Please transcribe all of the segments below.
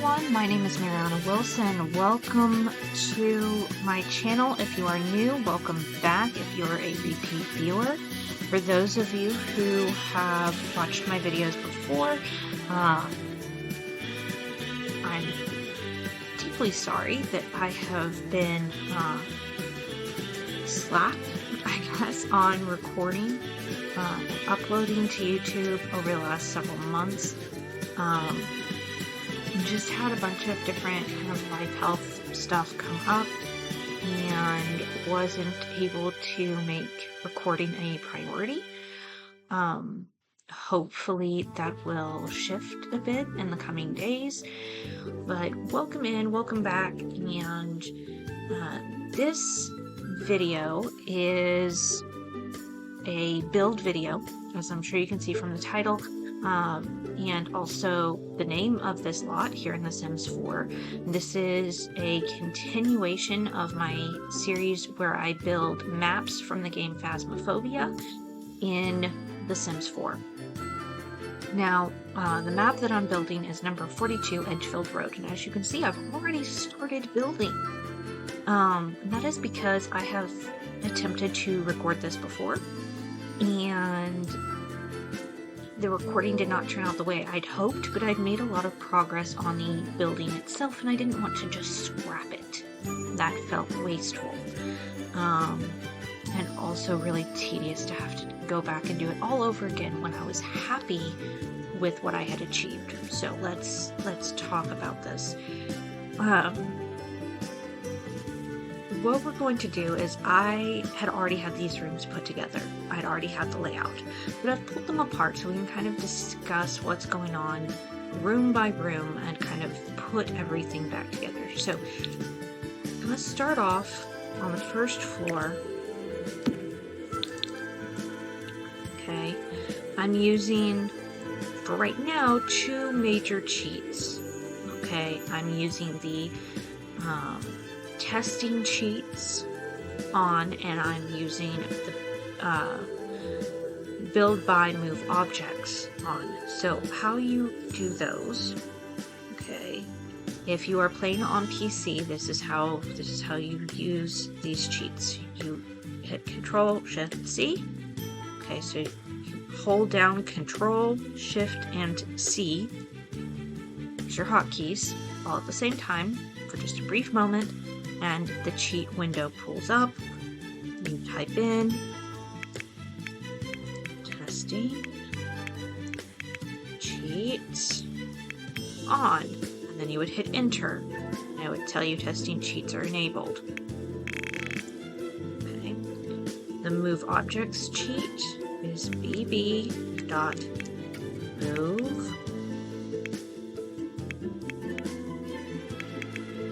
everyone, my name is Mariana Wilson. Welcome to my channel. If you are new, welcome back. If you're a repeat viewer, for those of you who have watched my videos before, I'm deeply sorry that I have been slack, I guess, on recording and uploading to YouTube over the last several months. Just had a bunch of different kind of life health stuff come up and wasn't able to make recording a priority. Hopefully that will shift a bit in the coming days, but welcome in, welcome back, and this video is a build video, as I'm sure you can see from the title. And also the name of this lot here in The Sims 4. This is a continuation of my series where I build maps from the game Phasmophobia in The Sims 4. Now, the map that I'm building is number 42 Edgefield Road, and as you can see, I've already started building. That is because I have attempted to record this before, and the recording did not turn out the way I'd hoped, but I'd made a lot of progress on the building itself, and I didn't want to just scrap it. That felt wasteful. And also really tedious to have to go back and do it all over again when I was happy with what I had achieved. So let's talk about this. What we're going to do is, I had already had these rooms put together. I'd already had the layout, but I've pulled them apart so we can kind of discuss what's going on room by room and kind of put everything back together. So I'm going to start off on the first floor. Okay, I'm using, for right now, two major cheats. Okay, I'm using the testing cheats on, and I'm using the build by move objects on. So how you do those, okay, if you are playing on PC, this is how you use these cheats. You hit Control Shift C. Okay, so you hold down Control Shift and C as your hotkeys all at the same time for just a brief moment, and the cheat window pulls up. You type in testing cheats on, and then you would hit enter, and it would tell you testing cheats are enabled. Okay. The move objects cheat is bb.move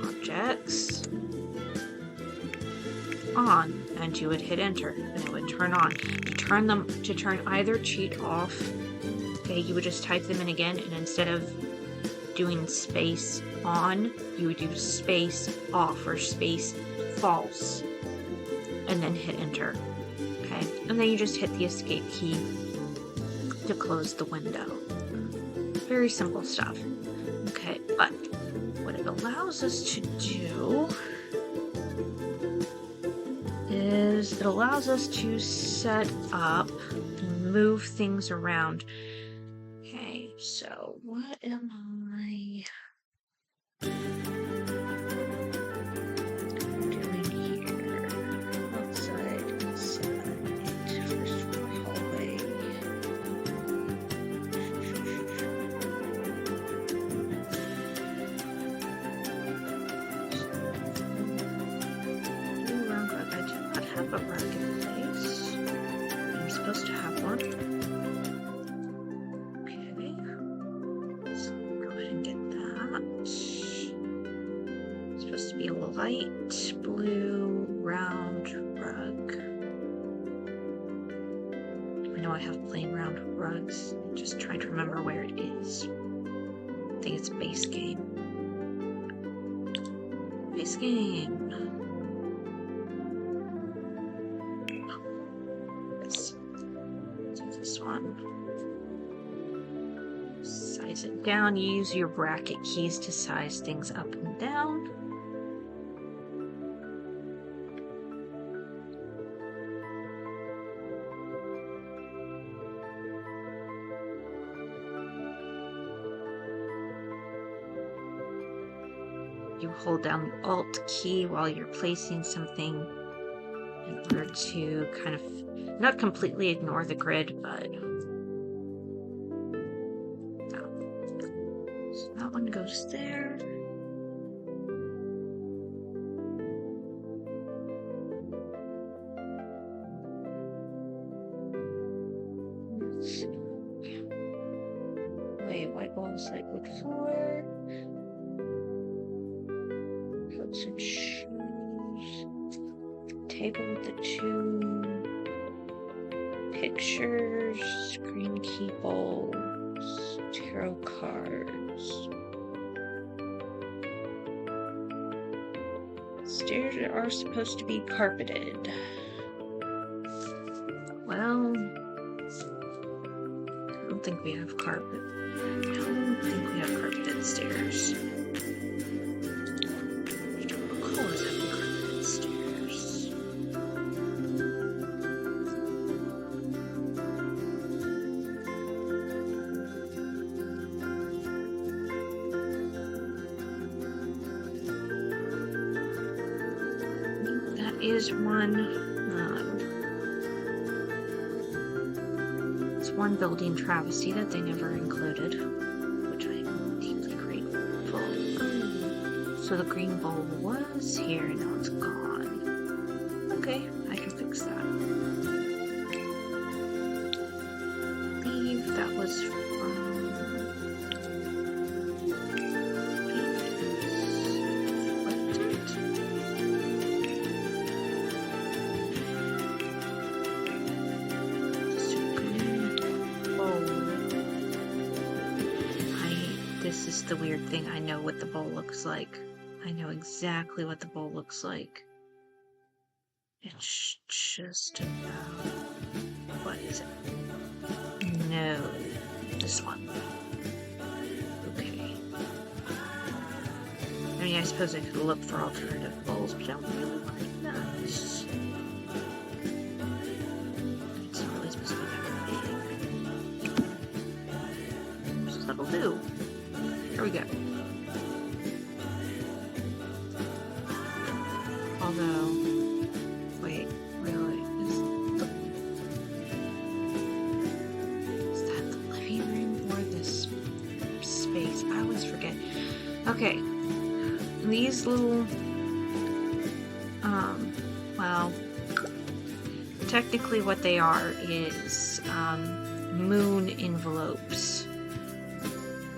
objects on, and you would hit enter, and it would turn on. To turn either cheat off, okay, you would just type them in again, and instead of doing space on, you would do space off or space false, and then hit enter. Okay, and then you just hit the escape key to close the window. Very simple stuff. Okay, but what it allows us to do is it allows us to set up and move things around. Okay, so what am I doing here? Outside, inside, first floor hallway. A rug in place. I'm supposed to have one. Okay. So go ahead and get that. It's supposed to be a light blue round rug. I know I have plain round rugs. I'm just trying to remember where it is. I think it's base game. Base game. This one. Size it down, you use your bracket keys to size things up and down. You hold down the Alt key while you're placing something in order to kind of not completely ignore the grid, but so that one goes there. Wait, white ball cycled 4. Coats and shoes. Table with the 2 pictures. Green key bowls. Tarot cards. Stairs are supposed to be carpeted. Well, I don't think we have carpet. I don't think we have carpeted stairs. Always have carpeted stairs. That is one. It's one building travesty that they never included, which I am deeply grateful. So the green bowl was here, and now it's gone. Okay, I can fix that. I believe that was from... This is the weird thing. I know what the bowl looks like. I know exactly what the bowl looks like. It's just about... What is it? No. This one. Okay. I mean, I suppose I could look for alternative bowls, but I don't really want to do that. It's not really supposed to be that big. So that'll do. Here we go. Although, wait, really, is that the living room or this space? I always forget. Okay, these little, well, technically what they are is, moon envelopes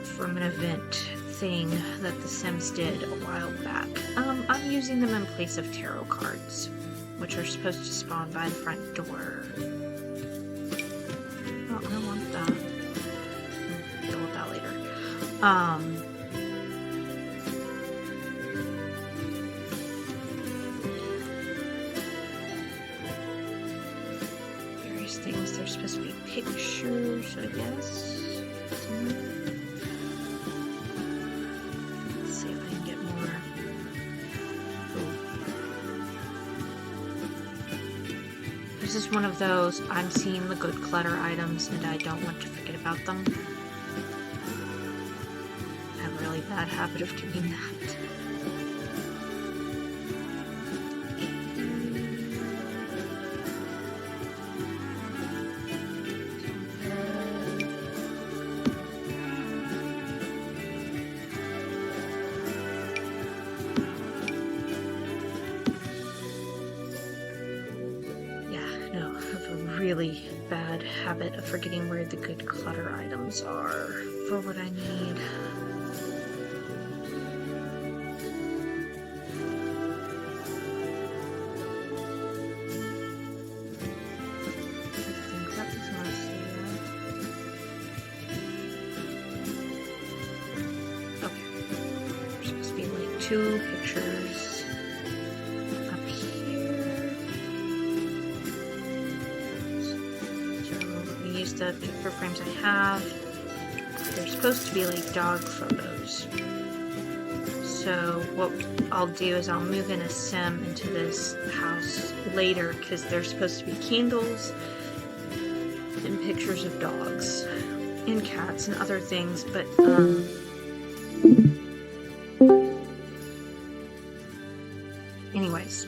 from an event thing that The Sims did a while back. I'm using them in place of tarot cards, which are supposed to spawn by the front door. Oh, I don't want that. We'll deal with that later. Various things. They're supposed to be pictures, I guess. This is one of those, I'm seeing the good clutter items and I don't want to forget about them. I have a really bad habit of doing that. Really bad habit of forgetting where the good clutter items are for what I need. I think that was mostly it. Okay. There's supposed to be like 2 pictures. The picture frames I have. they're supposed to be like dog photos. So what I'll do is I'll move in a sim into this house later because there's supposed to be candles and pictures of dogs and cats and other things, but anyways,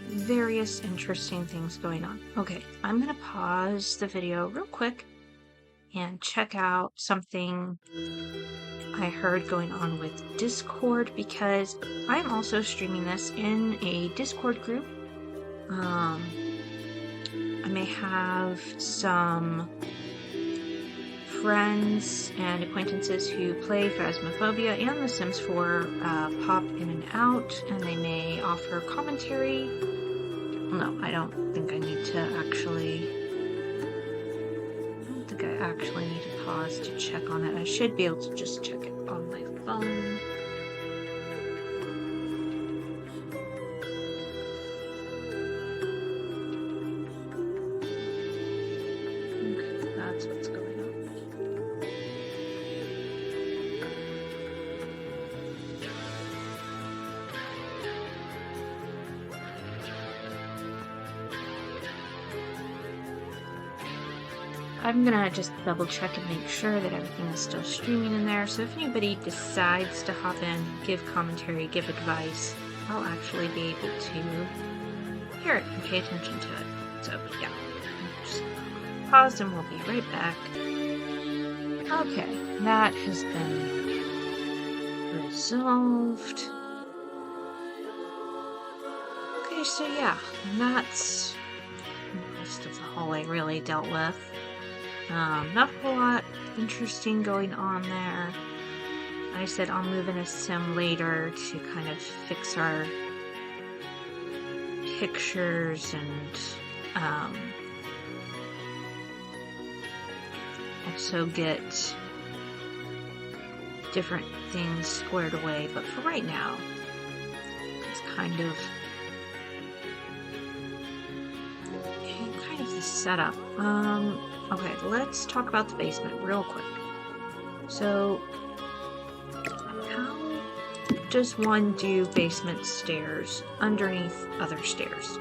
various interesting things going on. Okay, I'm gonna pause the video real quick and check out something I heard going on with Discord, because I'm also streaming this in a Discord group. I may have some friends and acquaintances who play Phasmophobia and The Sims 4 pop in and out, and they may offer commentary. No, I don't think I need to actually... I don't think I actually need to pause to check on it. I should be able to just check it on my phone. Okay, that's what's going on. I'm gonna just double check and make sure that everything is still streaming in there, so if anybody decides to hop in, give commentary, give advice, I'll actually be able to hear it and pay attention to it. So yeah, just pause and we'll be right back. Okay, that has been resolved. Okay, so yeah, that's most of the hallway really dealt with. Not a whole lot interesting going on there. I said I'll move in a sim later to kind of fix our pictures and also get different things squared away. But for right now, it's kind of the setup. Okay, let's talk about the basement real quick. So, how does one do basement stairs underneath other stairs?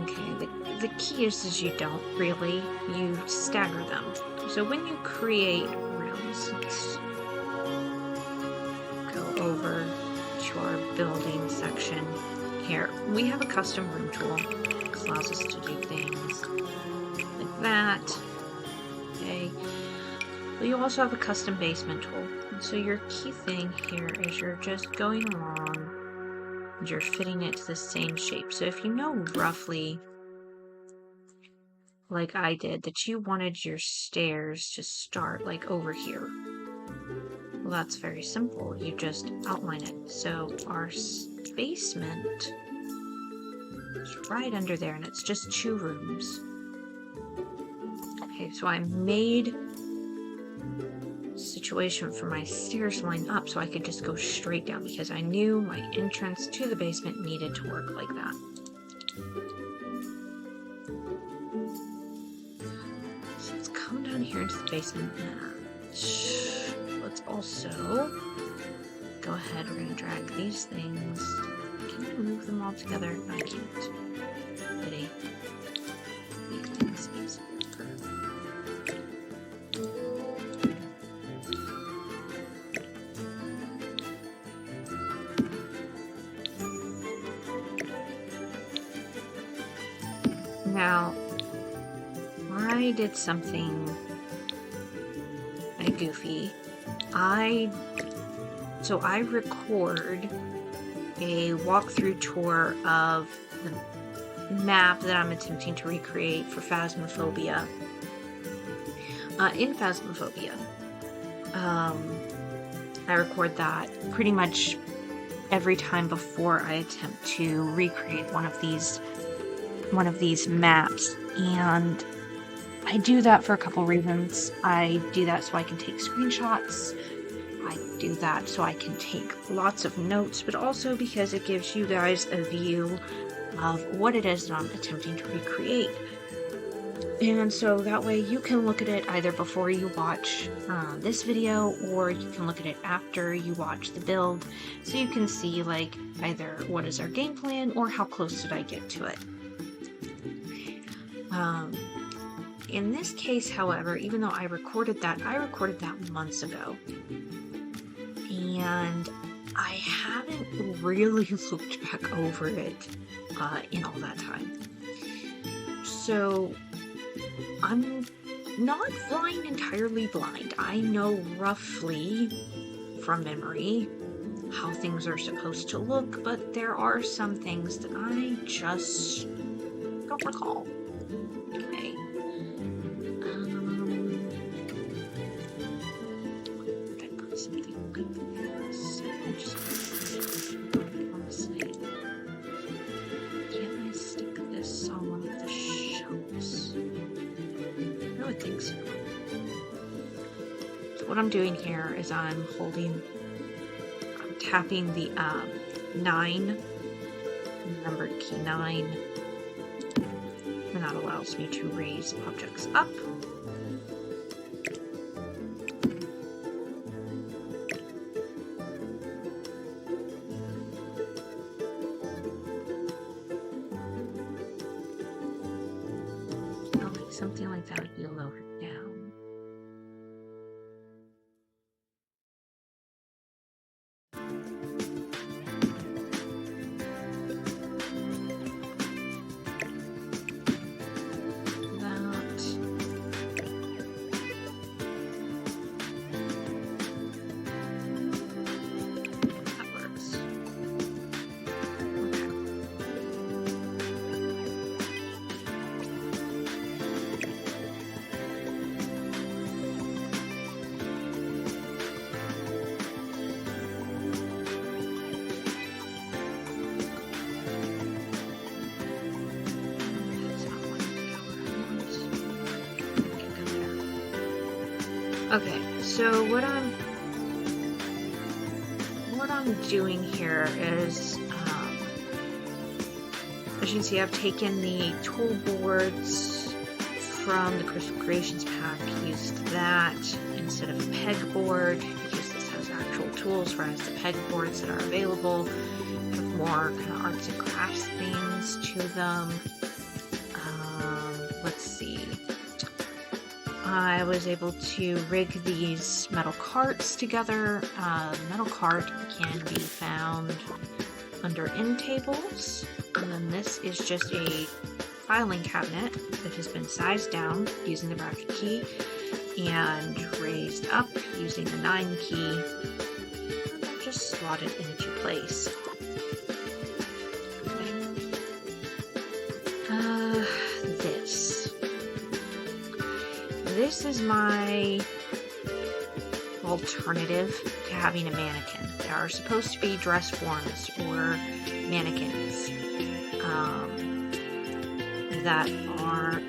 Okay, the key is you don't really, you stagger them. So when you create rooms, let's go over to our building section here. We have a custom room tool. This allows us to do things like that. Okay. But you also have a custom basement tool. And so your key thing here is you're just going along and you're fitting it to the same shape. So if you know roughly, like I did, that you wanted your stairs to start like over here, well, that's very simple. You just outline it. So our basement is right under there, and it's just 2 rooms. Okay, so I made a situation for my stairs line up so I could just go straight down, because I knew my entrance to the basement needed to work like that. So let's come down here into the basement now. Let's also go ahead, we're going to drag these things. Can I move them all together? No, I can't. Pity. Make things easier. Now, I did something goofy. So I record a walkthrough tour of the map that I'm attempting to recreate for Phasmophobia. In Phasmophobia, I record that pretty much every time before I attempt to recreate one of these maps, and I do that for a couple reasons. I do that so I can take screenshots. I do that so I can take lots of notes, but also because it gives you guys a view of what it is that I'm attempting to recreate. And so that way you can look at it either before you watch this video, or you can look at it after you watch the build, so you can see like either what is our game plan or how close did I get to it. In this case, however, even though I recorded that months ago, and I haven't really looked back over it in all that time. So I'm not flying entirely blind. I know roughly from memory how things are supposed to look, but there are some things that I just don't recall. Okay. Did I put something like this? Honestly, can I stick this on one of the shelves? I would think so. So what I'm doing here is I'm tapping the 9, numbered key 9, and that allows me to raise objects up. Something like that would be lower down. That works. Okay, so what I'm doing here is, as you can see, I've taken the tool boards from the Crystal Creations pack, used that instead of a pegboard, because this has actual tools, whereas the pegboards that are available have more kind of arts and crafts things to them. Let's see. I was able to rig these metal carts together. The metal cart can be found under end tables, and then this is just a filing cabinet that has been sized down using the bracket key and raised up using the 9 key, and just slotted into place. This is my alternative to having a mannequin. There are supposed to be dress forms or mannequins that are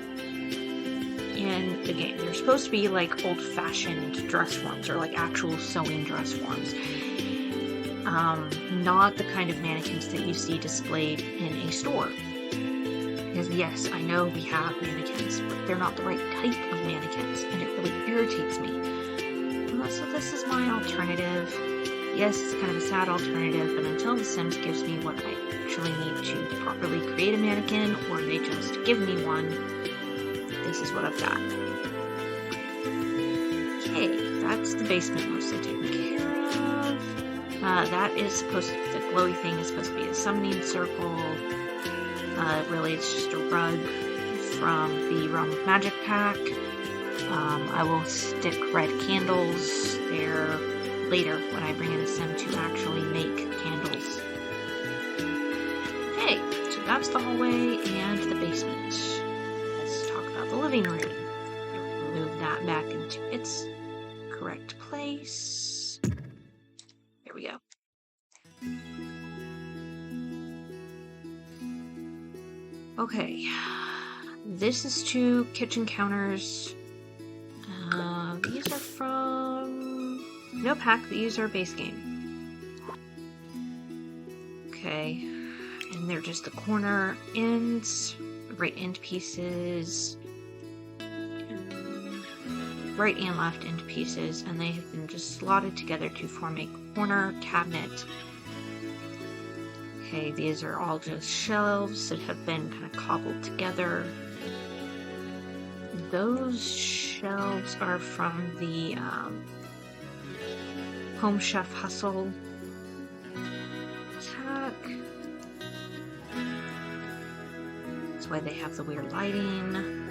in the game. They're supposed to be like old-fashioned dress forms, or like actual sewing dress forms. Not the kind of mannequins that you see displayed in a store. Because yes, I know we have mannequins, but they're not the right type of mannequins, and it really irritates me. So this is my alternative. Yes, it's kind of a sad alternative, but until The Sims gives me what I actually need to properly create a mannequin, or they just give me one, this is what I've got. Okay, that's the basement mostly taken care of. That is supposed to, the glowy thing is supposed to be a summoning circle. Really, it's just a rug from the Realm of Magic pack. I will stick red candles there later when I bring in a sim to actually make candles. Okay, so that's the hallway and the basement. Let's talk about the living room. Move that back into its correct place. There we go. Okay, this is 2 kitchen counters. These are from no pack, these are base game. Okay, and they're just the corner ends, right end pieces. right and left into pieces, and they have been just slotted together to form a corner cabinet. Okay, these are all just shelves that have been kind of cobbled together. Those shelves are from the Home Chef Hustle pack. That's why they have the weird lighting.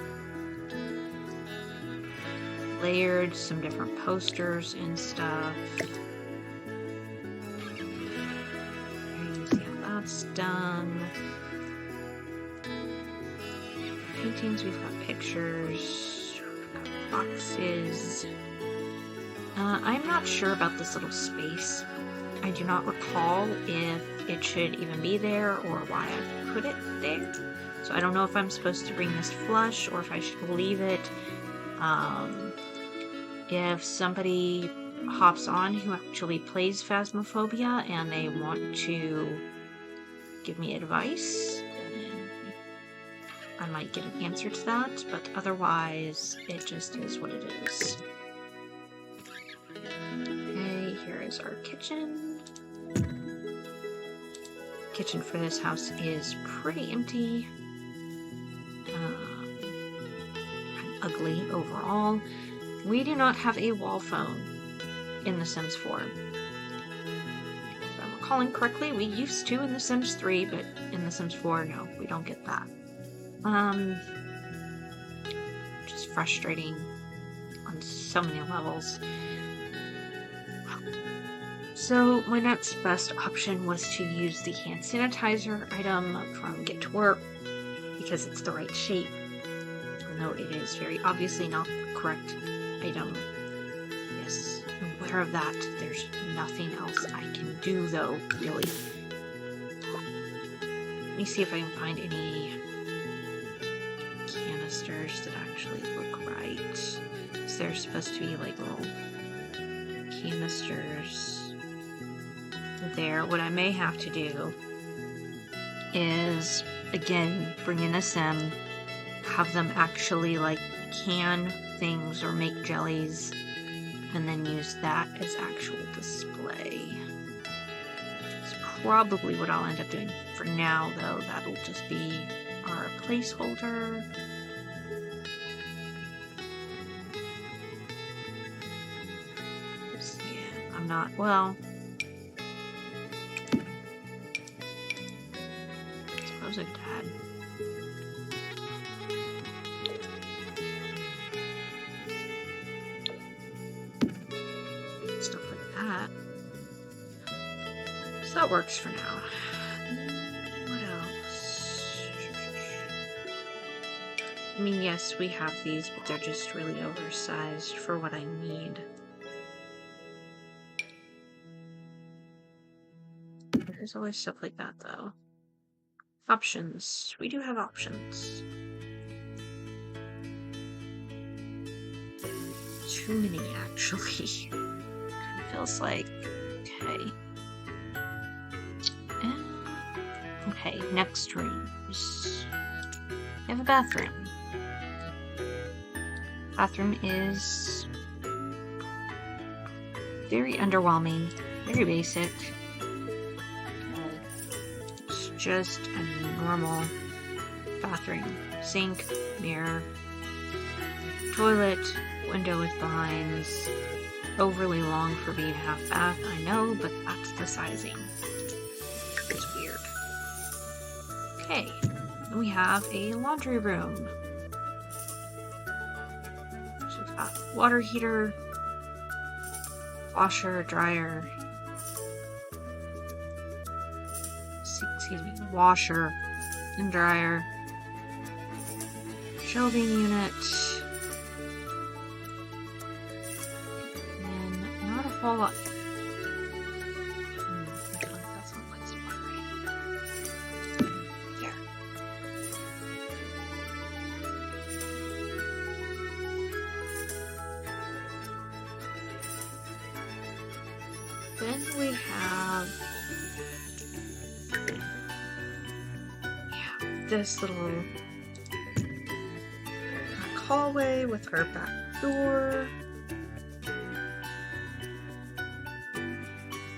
Layered some different posters and stuff. See how that's done. Paintings, we've got pictures, we've got boxes. I'm not sure about this little space. I do not recall if it should even be there or why I put it there. So I don't know if I'm supposed to bring this flush or if I should leave it. If somebody hops on who actually plays Phasmophobia and they want to give me advice, then I might get an answer to that, but otherwise it just is what it is. Okay, here is our kitchen. Kitchen for this house is pretty empty. Kind of ugly overall. We do not have a wall phone in The Sims 4. If I'm recalling correctly, we used to in The Sims 3, but in The Sims 4, no, we don't get that. Just frustrating on so many levels. So my next best option was to use the hand sanitizer item from Get to Work because it's the right shape, even though it is very obviously not the correct item. Yes, I'm aware of that. There's nothing else I can do though, really. Let me see if I can find any canisters that actually look right. So they're supposed to be like little canisters there. What I may have to do is, again, bring in a sim, have them actually like can things or make jellies, and then use that as actual display. It's probably what I'll end up doing for now, though. That'll just be our placeholder. Yeah, I'm not, well, I suppose I could add. Stuff like that. So that works for now. What else? I mean, yes, we have these, but they're just really oversized for what I need. There's always stuff like that, though. Options. We do have options. Too many, actually. Feels like, okay. Okay, next rooms. We have a bathroom. Bathroom is very underwhelming, very basic. It's just a normal bathroom. Sink, mirror, toilet, window with blinds. Overly long for being a half bath, I know, but that's the sizing. It's weird. Okay, then we have a laundry room. So we've got water heater, washer, dryer, excuse me, washer and dryer, shelving unit, and not a whole lot. That's not my spot, right? There. Then we have this little hallway with our door.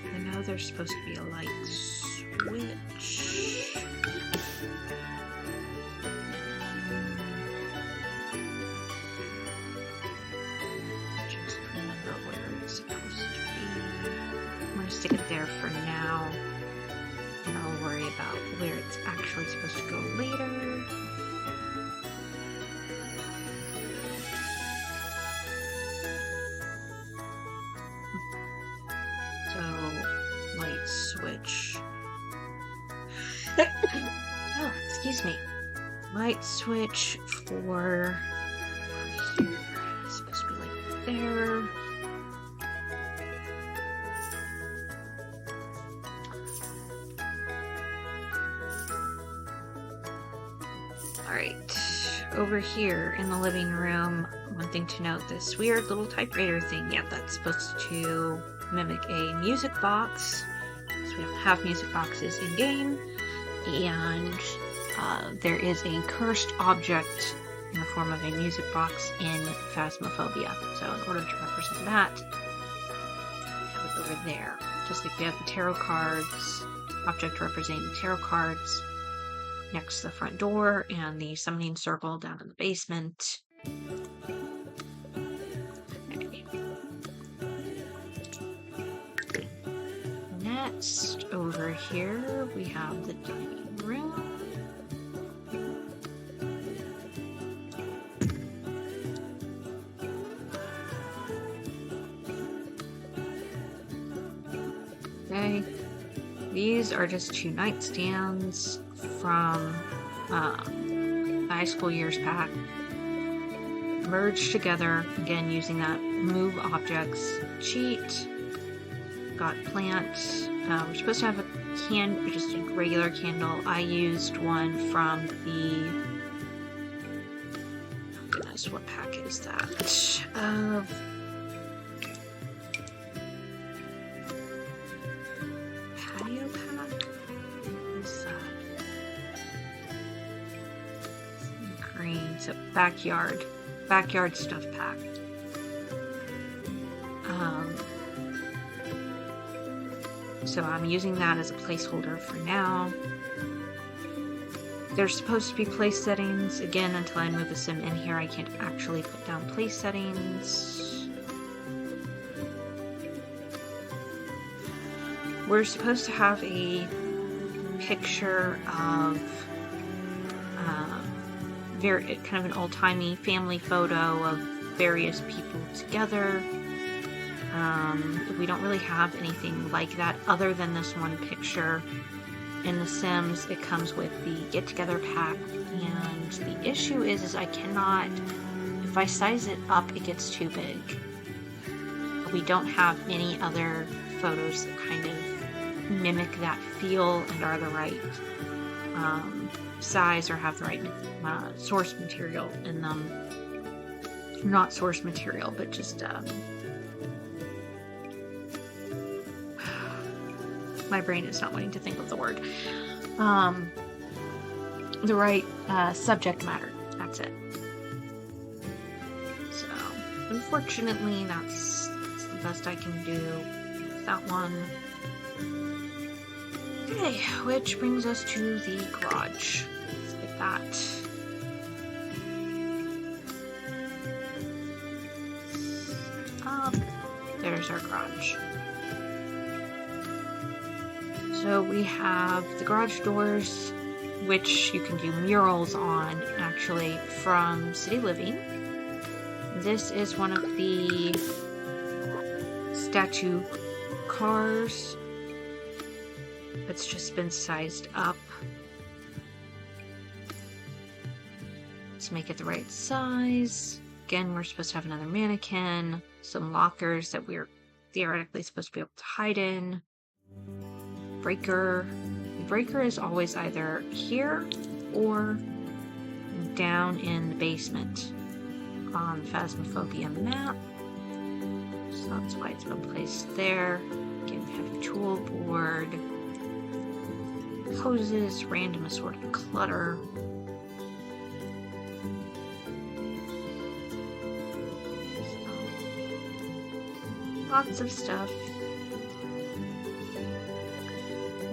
I know there's supposed to be a light switch. Just remember where it's supposed to be. I'm going to stick it there for now. And I'll worry about where it's actually supposed to go later. So, light switch. Oh, excuse me. Light switch for here. It's supposed to be like there. Alright, over here in the living room, one thing to note, this weird little typewriter thing, yeah, that's supposed to mimic a music box, because we don't have music boxes in game, and there is a cursed object in the form of a music box in Phasmophobia. So in order to represent that, we have it over there. Just like we have the tarot cards, object representing the tarot cards, next to the front door, and the summoning circle down in the basement. Okay. Next, over here, we have the dining room. Okay. These are just two nightstands from high school years pack, merged together, again using that move objects cheat. Got plant. We're supposed to have a just a regular candle. I used one from the, oh goodness, what pack is that? Patio pack? What is that? Green, so backyard stuff pack. So I'm using that as a placeholder for now. There's supposed to be place settings. Again, until I move a sim in here, I can't actually put down place settings. We're supposed to have a picture of very kind of an old-timey family photo of various people together. We don't really have anything like that other than this one picture. In The Sims, it comes with the get-together pack, and the issue is I cannot, if I size it up, it gets too big. We don't have any other photos that kind of mimic that feel and are the right size or have the right source material in them. Not source material, but just my brain is not wanting to think of the word. The right subject matter. That's it. So, unfortunately, that's the best I can do with that one. Okay, which brings us to the garage. Let's get that. There's our garage. So we have the garage doors, which you can do murals on, actually, from City Living. This is one of the statue cars. It's just been sized up to make it the right size. Again, we're supposed to have another mannequin, some lockers that we're theoretically supposed to be able to hide in. Breaker. The breaker is always either here or down in the basement on the Phasmophobia map. So that's why it's been placed there. Again, we have a tool board, hoses, random assorted clutter. lots of stuff.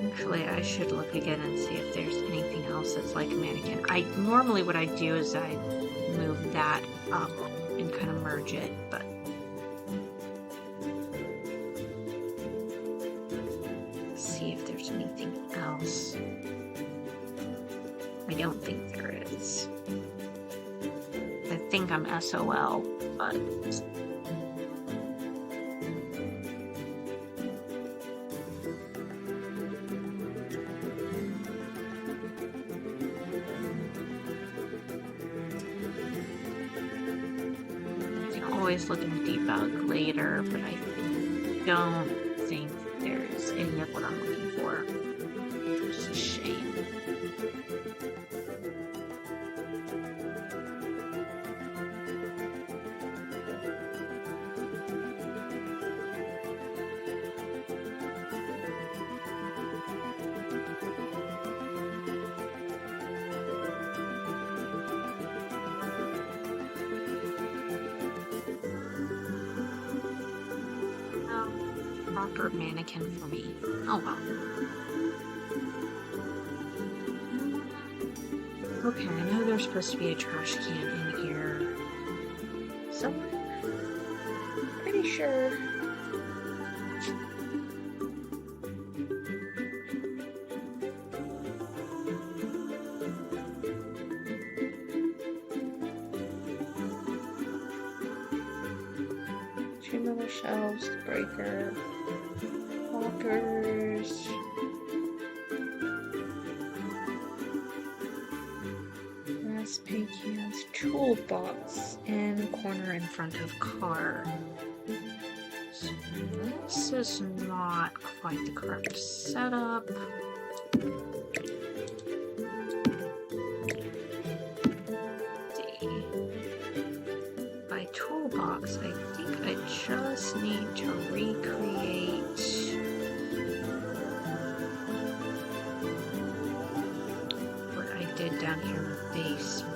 Actually, I should look again and see if there's anything else that's like a mannequin. Normally what I do is I move that up and kind of merge it, but let's see if there's anything else. I don't think there is. I think I'm SOL, but always look and debug later, but I don't think there's any of what I'm looking for. Which is a shame. Proper mannequin for me. Oh well. Okay, I know there's supposed to be a trash can in here somewhere. Pretty sure. Two little shelves, the breaker. Lockers. Glass paint cans, toolbox in corner in front of car. So this is not quite the correct setup. By toolbox, I think I just need to recreate down here in the basement.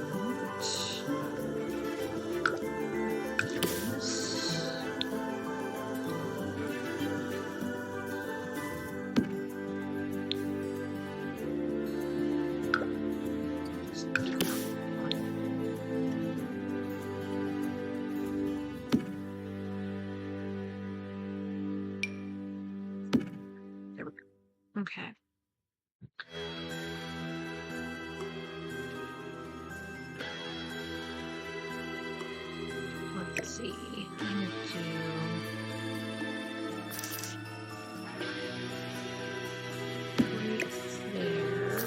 There we go. Okay. Let's see. I'm gonna do right there.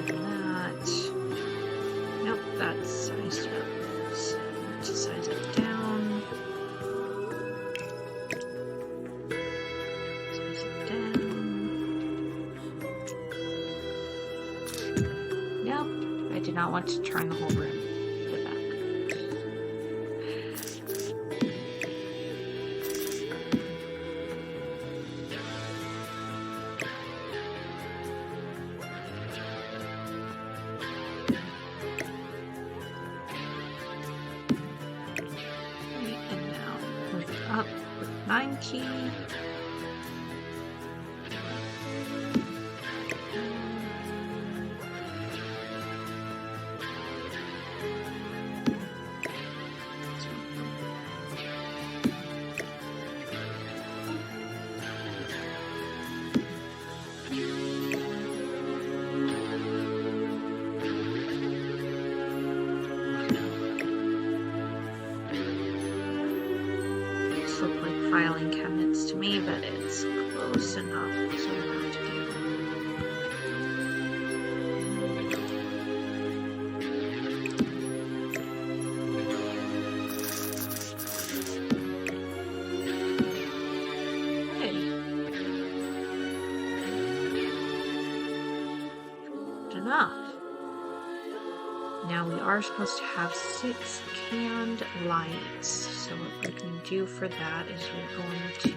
That. Nope, that's sized up. So let's size it down. Size it down. I did not want to turn the whole room to the back. And now move it up with 9 key. Look like filing cabinets to me, but it's close enough, so we'll have to do. Hey. Good enough. Now we are supposed to have 6 canned lights, so what we can do for that is we're going to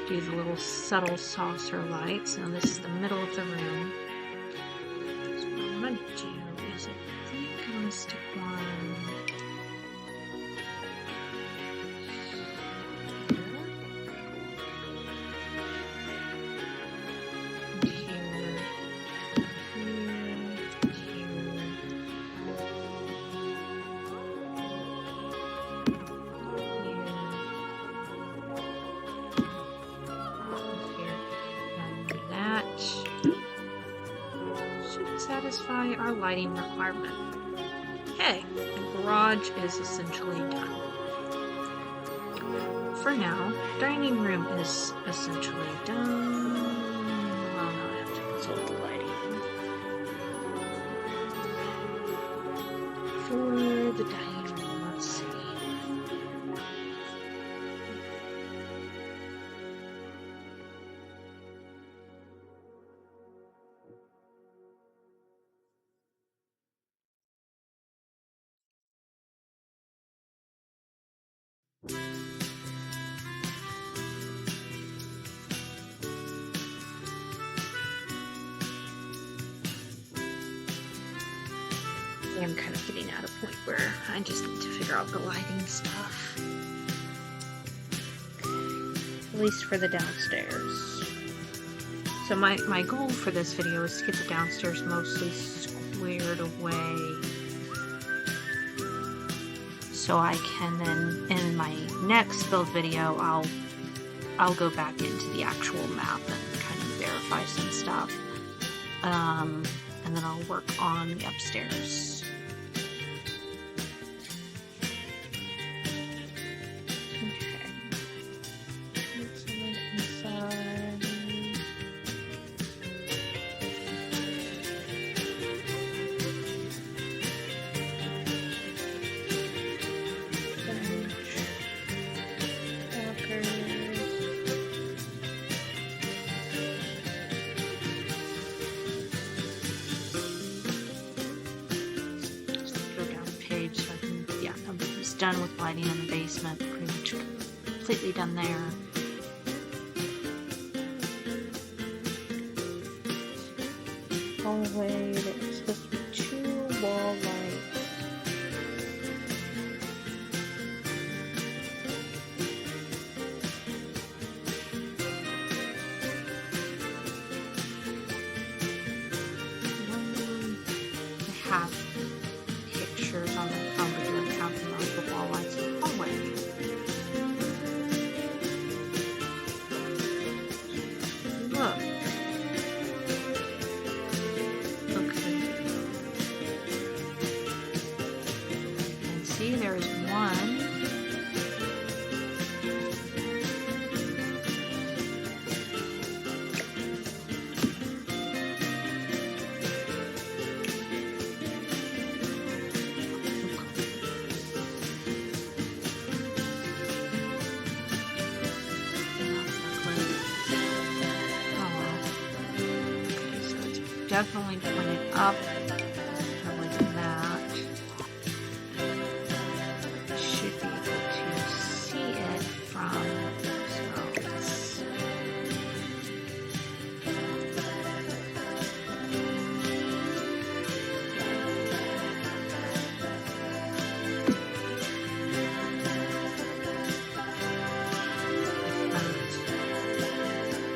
do the little subtle saucer lights. Now this is the middle of the room. gonna do is I think I'm gonna stick one satisfy our lighting requirement. Okay, the garage is essentially done. For now, dining room is essentially done. Well, no, I have to consult the lighting. For the dining room, let's see. I'm kind of getting at a point where I just need to figure out the lighting stuff. At least for the downstairs. So my goal for this video is to get the downstairs mostly squared away. So I can then, in my next build video, I'll go back into the actual map and kind of verify some stuff. And then I'll work on the upstairs. Done with lighting in the basement, pretty much completely done there. Hallway, there's supposed to be 2 wall lights. I have pictures on the wall lights in the hallway. Look. Okay. And see, there's one. Definitely pointed up. Probably than that. Should be able to see it from this.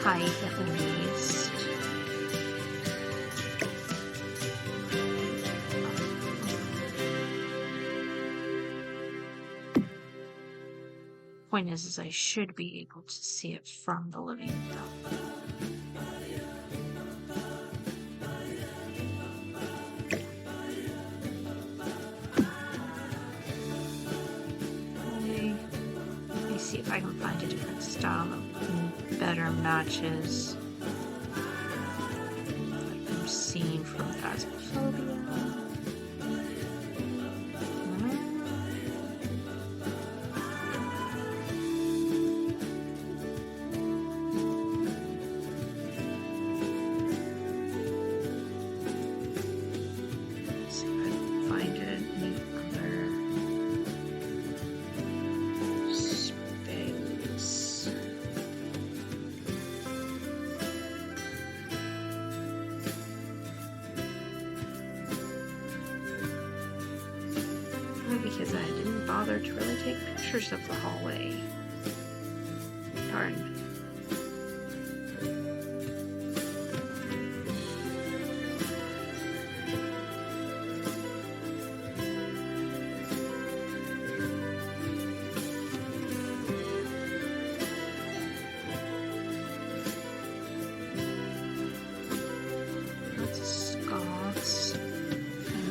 Height at least. Point is I should be able to see it from the living room. Let me see if I can find a different style that better matches what I'm seeing from Phasmophobia. because I didn't bother to really take pictures of the hallway. Darn.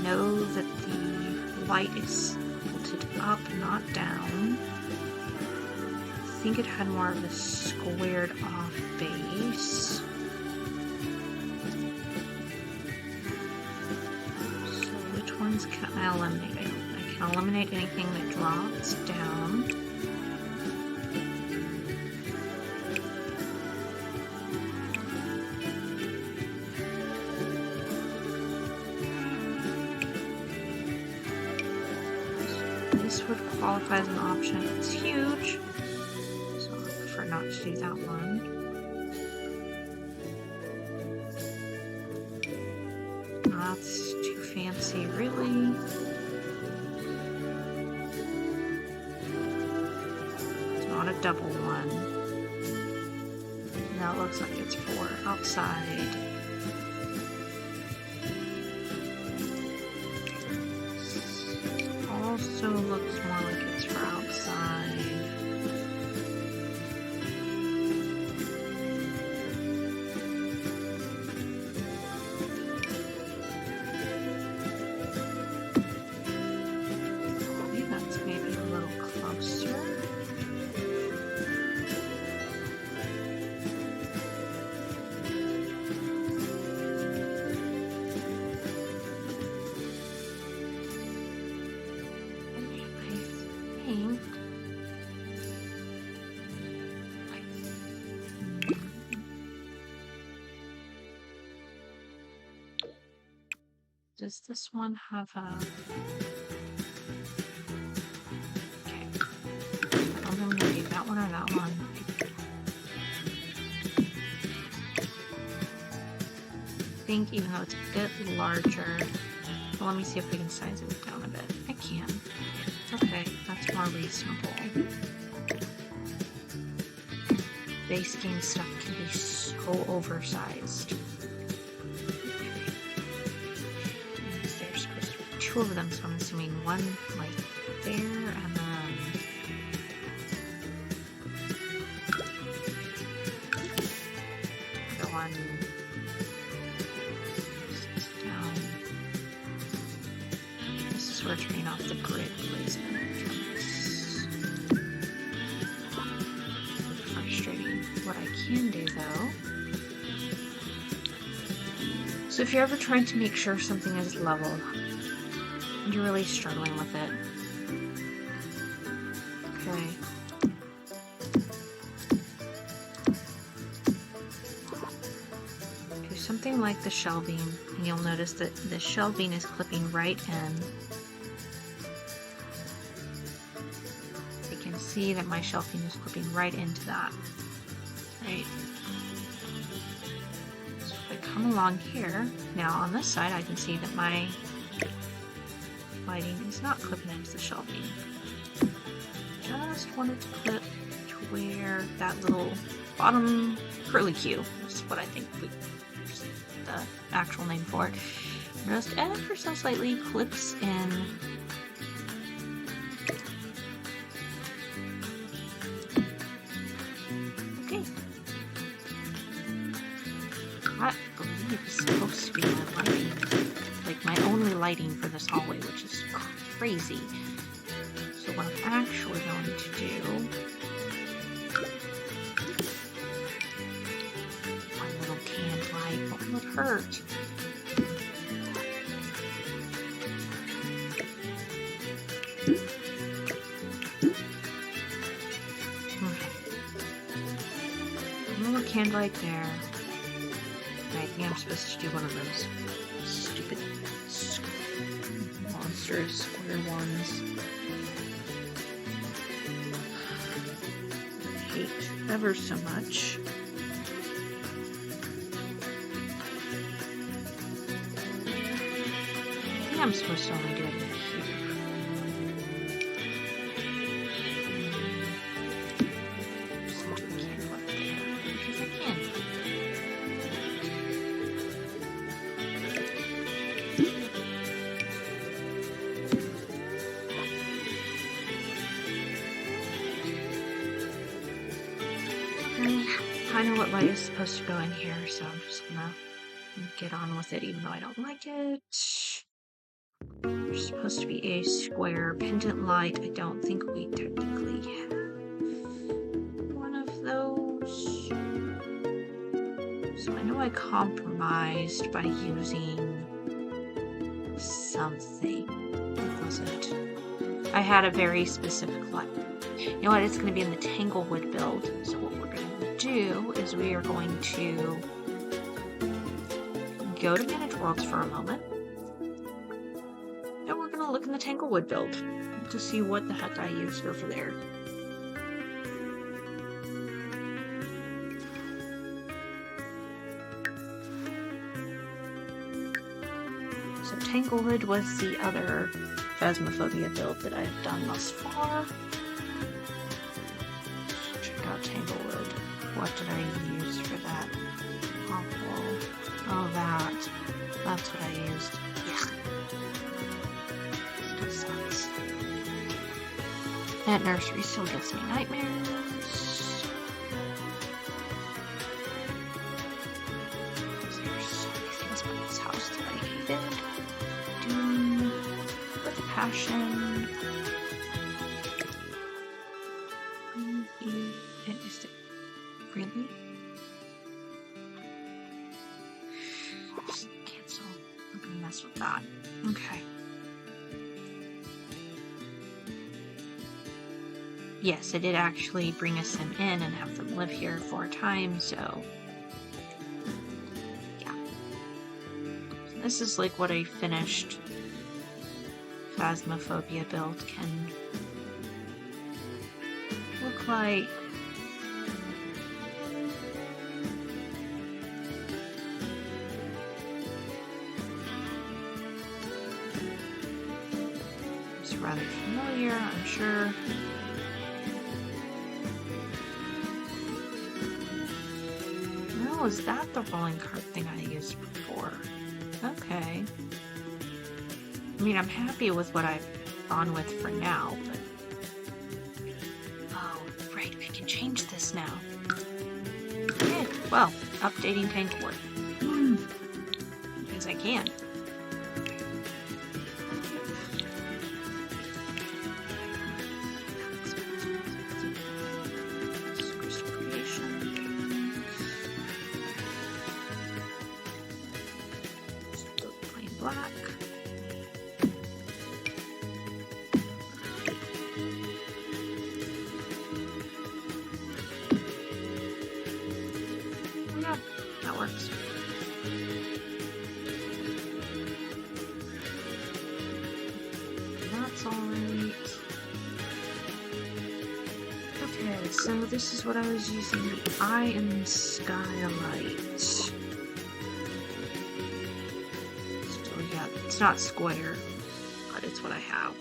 Know that the light is tilted up, not down. I think it had more of a squared off base. So which ones can I eliminate? I can eliminate anything that drops down. This would qualify as an option. It's huge, so I prefer not to do that one. That's too fancy, really. It's not a double one. Now it looks like it's for outside. Also looks more like it's for outside. Okay, that's maybe a little closer. Does this one have a... Okay. I'm going to do that one or that one. I think even though it's a bit larger... Well, let me see if we can size it down a bit. I can. Okay, that's more reasonable. Base game stuff can be so oversized. Two of them, so I'm assuming one like there and then the one down. This is where turning off the grid placement. Frustrating. What I can do though. So if you're ever trying to make sure something is level, you're really struggling with it. Okay. Do something like the shelving, and you'll notice that the shelving is clipping right in. You can see that my shelving is clipping right into that. Right? So if I come along here, now on this side I can see that my lighting is not clipping into the shelving. Just wanted to clip to where that little bottom curly cue, which is what I think is the actual name for it, just ever so slightly clips in. Okay. I believe it's supposed to be my lighting. Like my only lighting for this hallway, which is crazy. So what I'm actually going to do, one little canned light, what would hurt? Okay. A little candlelight there. I think I'm supposed to do one of those stupid monstrous square ones. I hate ever so much. I think I'm supposed to only do it in here. know what light is supposed to go in here, so I'm just gonna get on with it even though I don't like it. There's supposed to be a square pendant light. I don't think we technically have one of those. So I know I compromised by using something. What was it? I had a very specific light. You know what? It's going to be in the Tanglewood build. So what we're going to do is we are going to go to Manage Worlds for a moment. And we're going to look in the Tanglewood build to see what the heck I used over there. So Tanglewood was the other Phasmophobia build that I've done thus far. Check out Tanglewood. What did I use for that? Oh, that's what I used. Yeah. Still sucks. That nursery still gives me nightmares. There's so many things about this house that I hated. With passion. Really? Just cancel. I'm gonna mess with that. Okay. Yes, I did actually bring us them in and have them live here for a time, so yeah. This is like what a finished Phasmophobia build can look like. It's rather familiar, I'm sure. No, is that the rolling cart thing I used before? Okay. I mean, I'm happy with what I've gone with for now, but... Oh, right, I can change this now. Okay, well, updating Tanglewood. Because I can. Plain black. Yeah, that works. That's alright. Okay, so this is what I was using. Eye and Skylight. So yeah, it's not square, but it's what I have.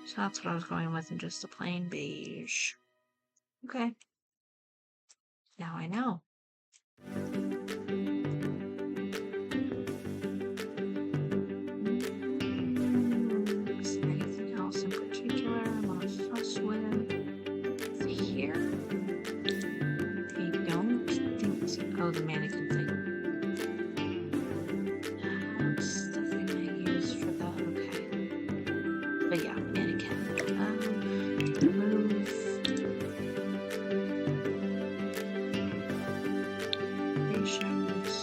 So that's what I was going with in just a plain beige. Okay. Now I know. Anything else in particular I'm gonna fuss with here? I don't think so. Oh, the mannequin thing. That's the thing I use for the okay. But yeah, mannequin. Remove. Patience.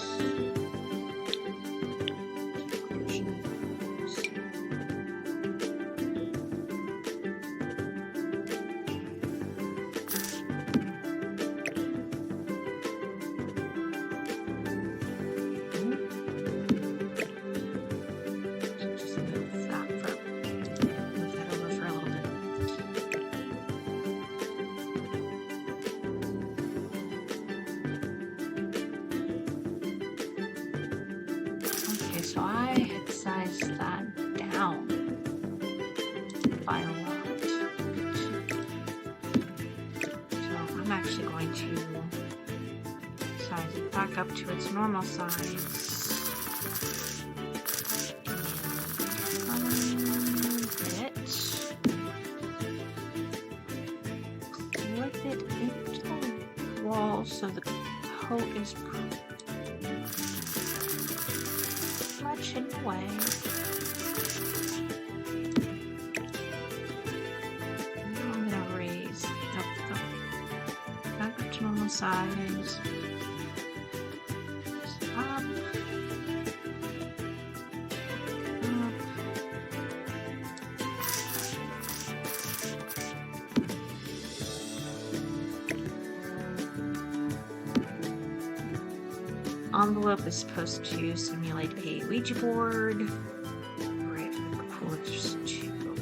Just move that over for a little bit. Okay, so I had sized that down by a lot. So I'm actually going to size it back up to its normal size. Clip it into the wall so so the coat is pretty much hidden away. Now I'm gonna raise back up to normal size. Up. Envelope is supposed to simulate a Ouija board. Right, cool. Just to,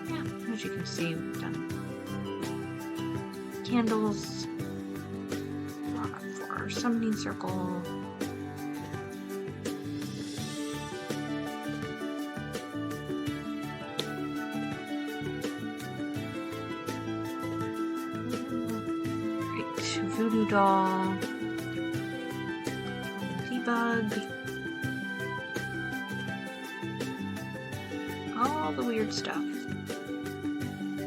yeah, as you can see, we've done candles for our summoning circle. Great, voodoo doll. Bug. All the weird stuff.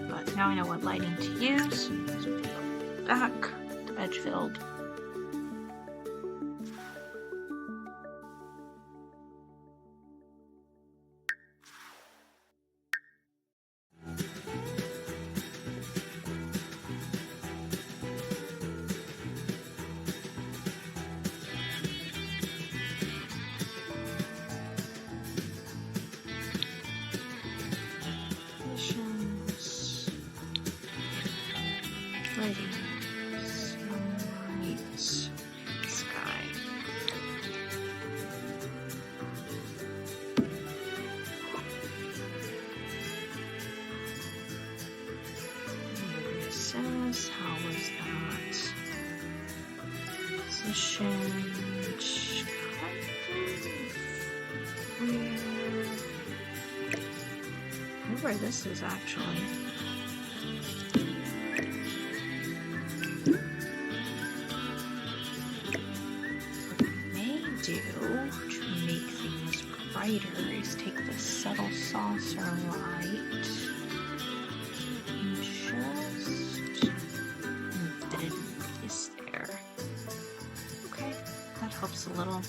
But now I know what lighting to use. So we go back to Edgefield. How was that? Positioned kind of where this is actually. What I may do to make things brighter is take the subtle saucer light and just is there. Okay, that helps a little.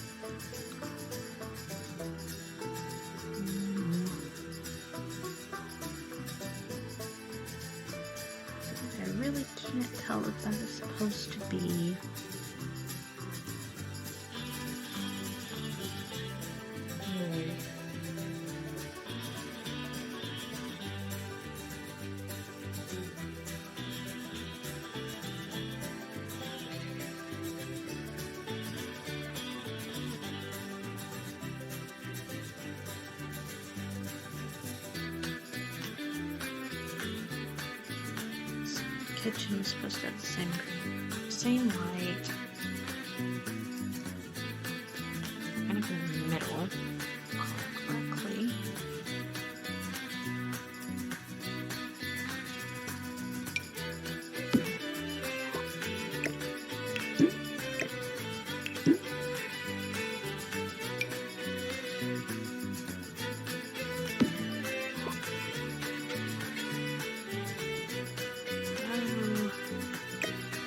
I really can't tell if that is supposed to be. Kitchen is supposed to have the same light. Kind of in the middle, correctly.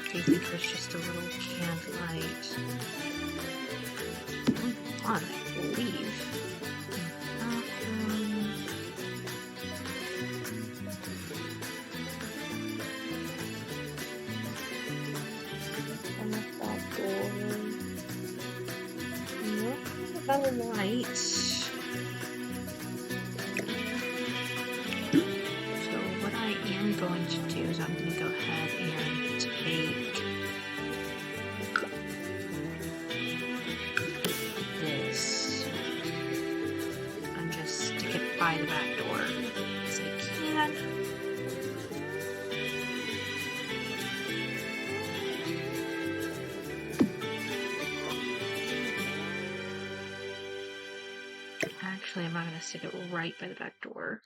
I think it was just a little candlelight. On, I believe. And that door. Nope, about a light. So what I am going to do is I'm going to go ahead and take by the back door as I can. Actually, I'm not going to stick it right by the back door.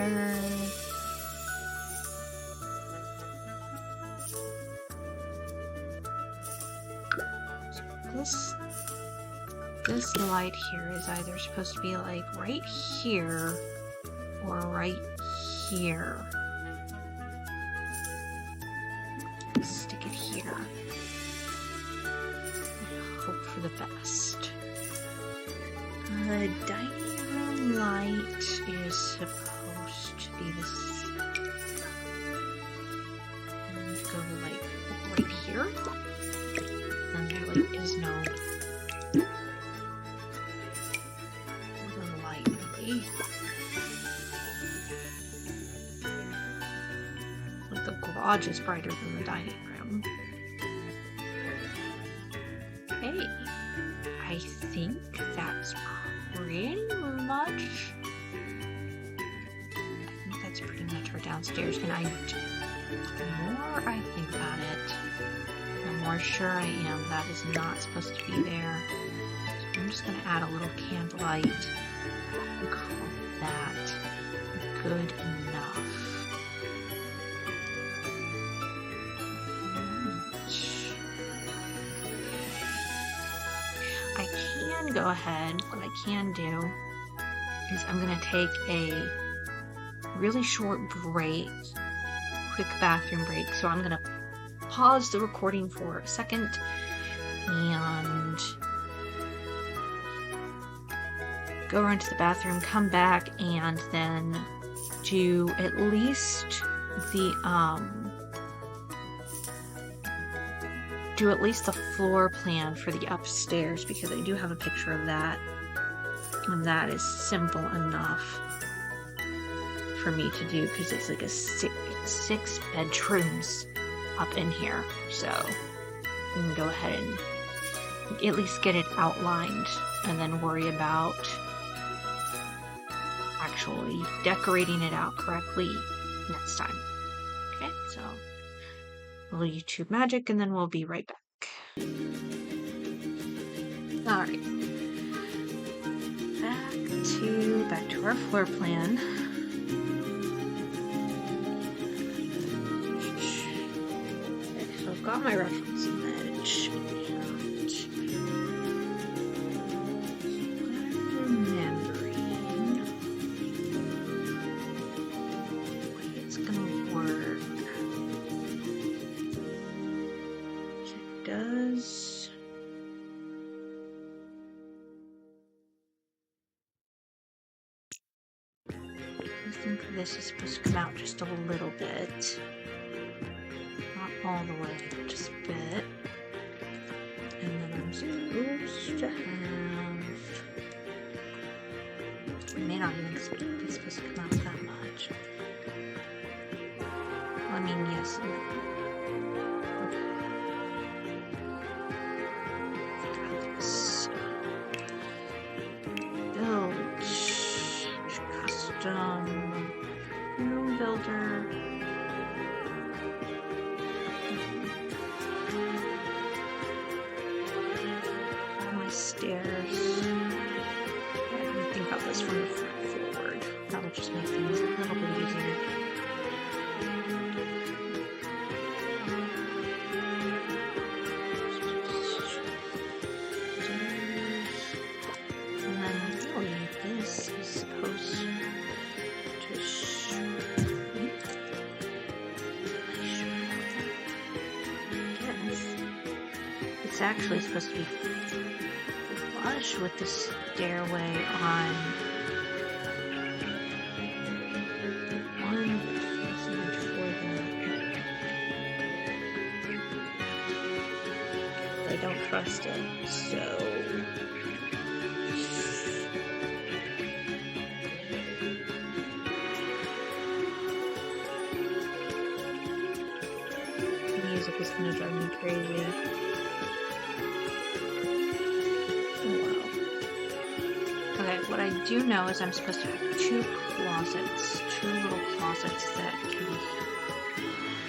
together. This light here is either supposed to be like right here or right here. Stick it here. Hope for the best. The dining room light is supposed to be this. And go like right here. And there like is no light really. Like the garage is brighter than the dining room. Hey, I think that's pretty much. That's pretty much our downstairs. And the more I think about it, the more sure I am that is not supposed to be there. So I'm just going to add a little candlelight and call that good enough. I can go ahead, what I can do is I'm going to take a really short break, quick bathroom break. So I'm going to pause the recording for a second and go run to the bathroom, come back, and then do at least the floor plan for the upstairs, because I do have a picture of that, and that is simple enough for me to do because it's like six bedrooms up in here, so we can go ahead and at least get it outlined and then worry about actually decorating it out correctly next time. Okay, so a little YouTube magic and then we'll be right back. Alright, back to our floor plan. Okay, so I've got my reference image, and what I'm remembering the way it's gonna work. It does. I think this is supposed to come out just a little bit. Not all the way, but just a bit. And then I'm supposed to have... I may not even expect it's supposed to come out that much. I mean, yes. Build. Custom. Room builder. My stairs. I didn't think about this from the front forward. That'll just make things a little bit easier. And then really this is supposed to shrink. It's actually supposed to be flush with the stairway on one passage for that. I don't trust it, so the music is gonna drive me crazy. What I do know is I'm supposed to have two little closets that we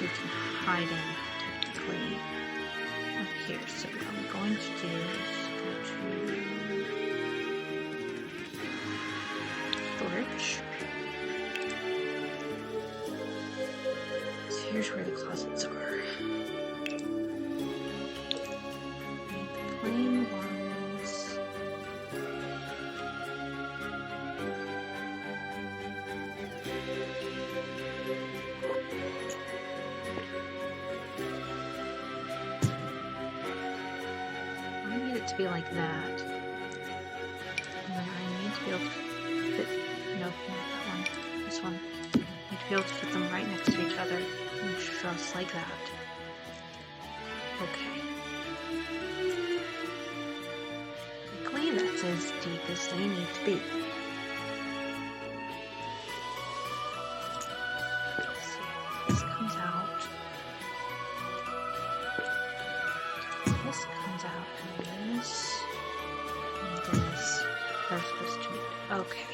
can hide in technically up here. So what I'm going to do is go to storage. here's where the closets are. Plain ones. I need it to be like that. And then I need to be able to fit, no, not that one, this one. I need to be able to fit them right next to each other, just like that. Okay. Luckily, that's as deep as they need to be. Let's see, this comes out. This comes out, and this, and this. They're supposed to meet. Okay.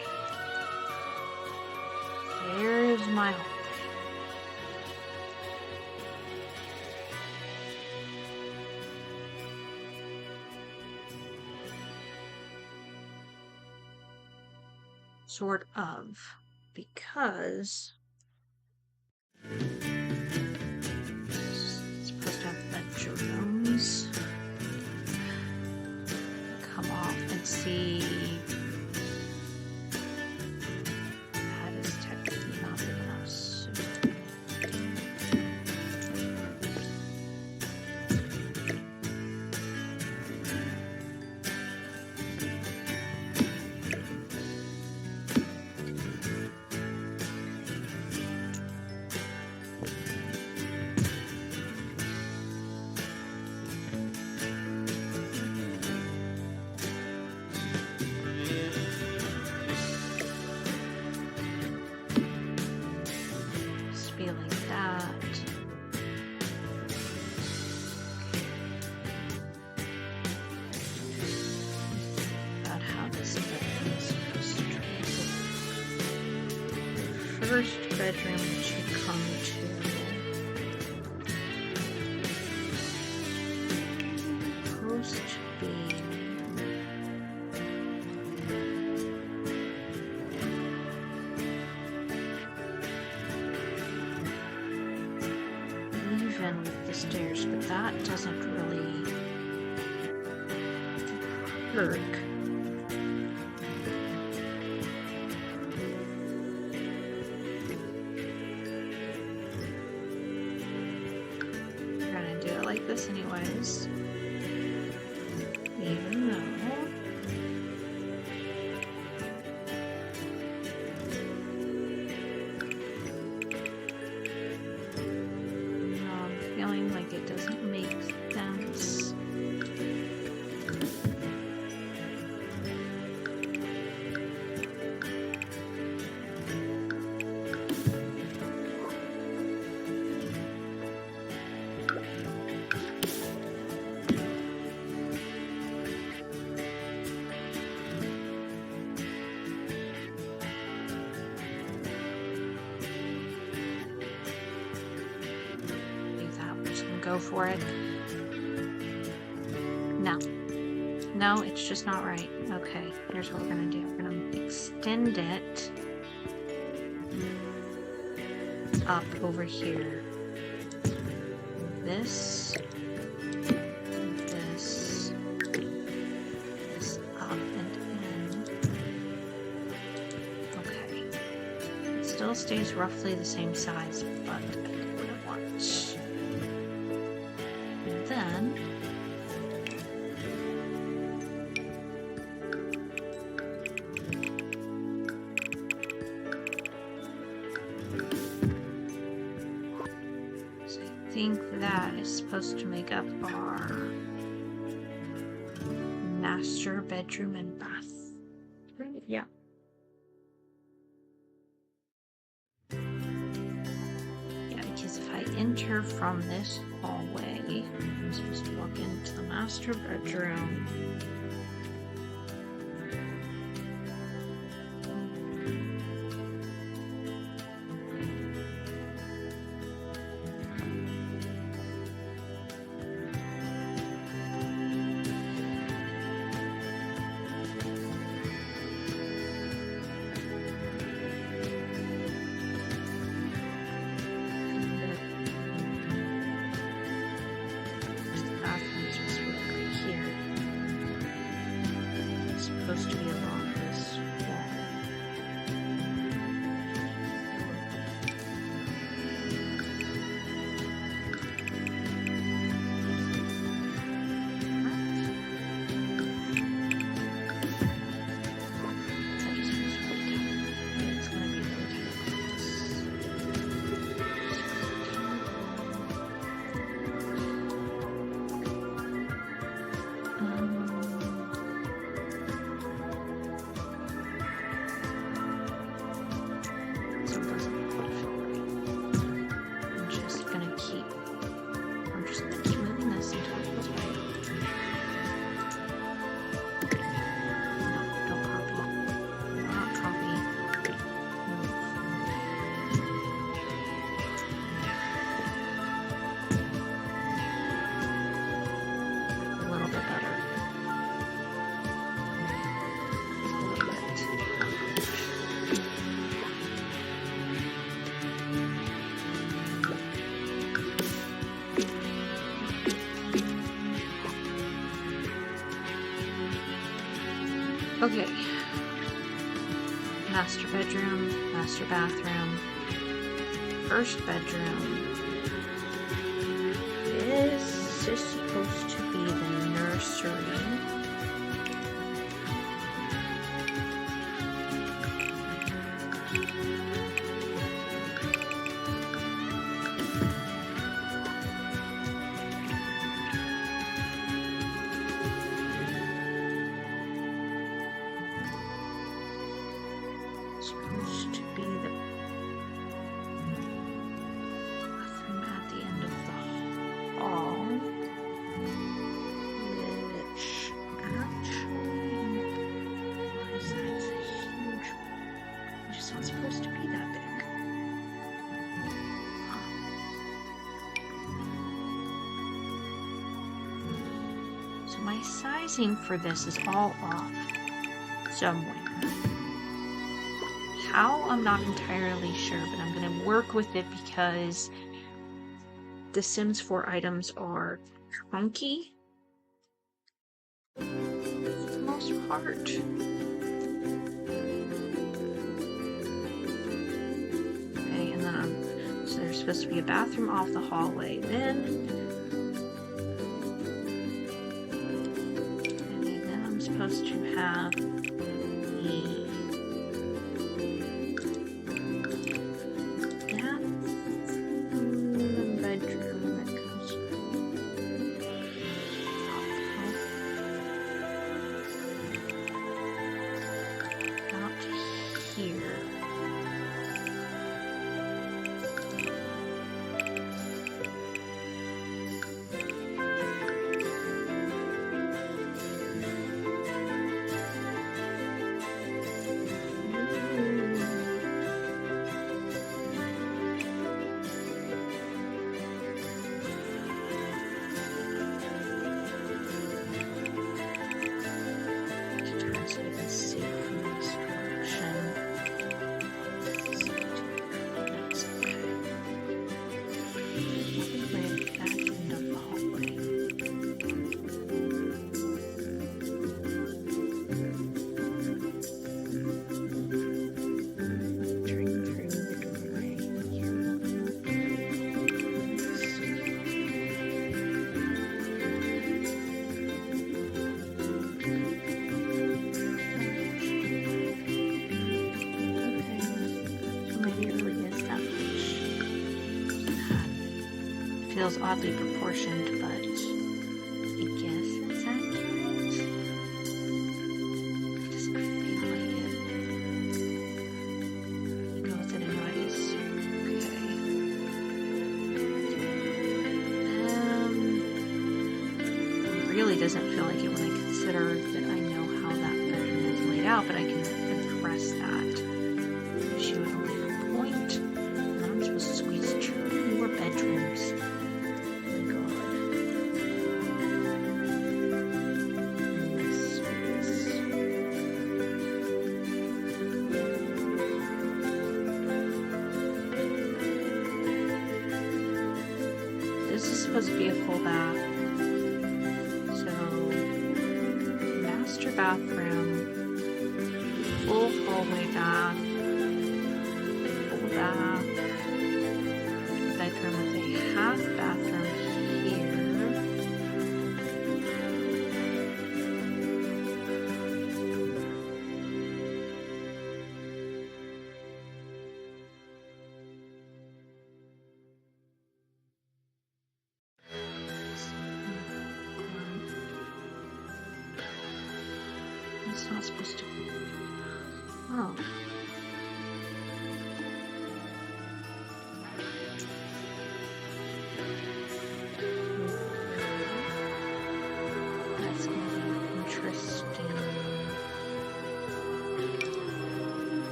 There's my hallway. Sort of, because it's supposed to have bedrooms. Come off and see. That is technically not big enough. First bedroom should come to supposed to be even with the stairs, but that doesn't really work. This anyways, even though I'm feeling like it doesn't make sense. Go for it. No, it's just not right. Okay, here's what we're gonna do. We're gonna extend it up over here. This up and in. Okay. It still stays roughly the same size, but I do what I want. Then so I think that is supposed to make up our master bedroom and bath. Yeah. Because if I enter from this hallway, I'm supposed to walk into the master bedroom. Okay. Master bedroom, master bathroom, first bedroom. This is supposed to be the nursery. Supposed to be the bathroom at the end of the hall, which actually, why is that a huge? It's just not supposed to be that big. Huh. So my sizing for this is all off somewhere. How, I'm not entirely sure, but I'm going to work with it because the Sims 4 items are chunky for the most part. Okay, and then so there's supposed to be a bathroom off the hallway then. And then I'm supposed to have the feels oddly proportioned, but I guess that's accurate. It doesn't feel like it. Go with it anyways. Okay. It really doesn't feel like it when I consider that I know how that bedroom is laid out, but I can address that issue at a later point. And then I'm supposed to squeeze 2 more bedrooms. Supposed to be a full bath. So, master bathroom, full hallway bath, full bath, bedroom with a half bathroom here. It's not supposed to. Oh. That's going to be interesting.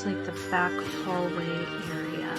looks like the back hallway area.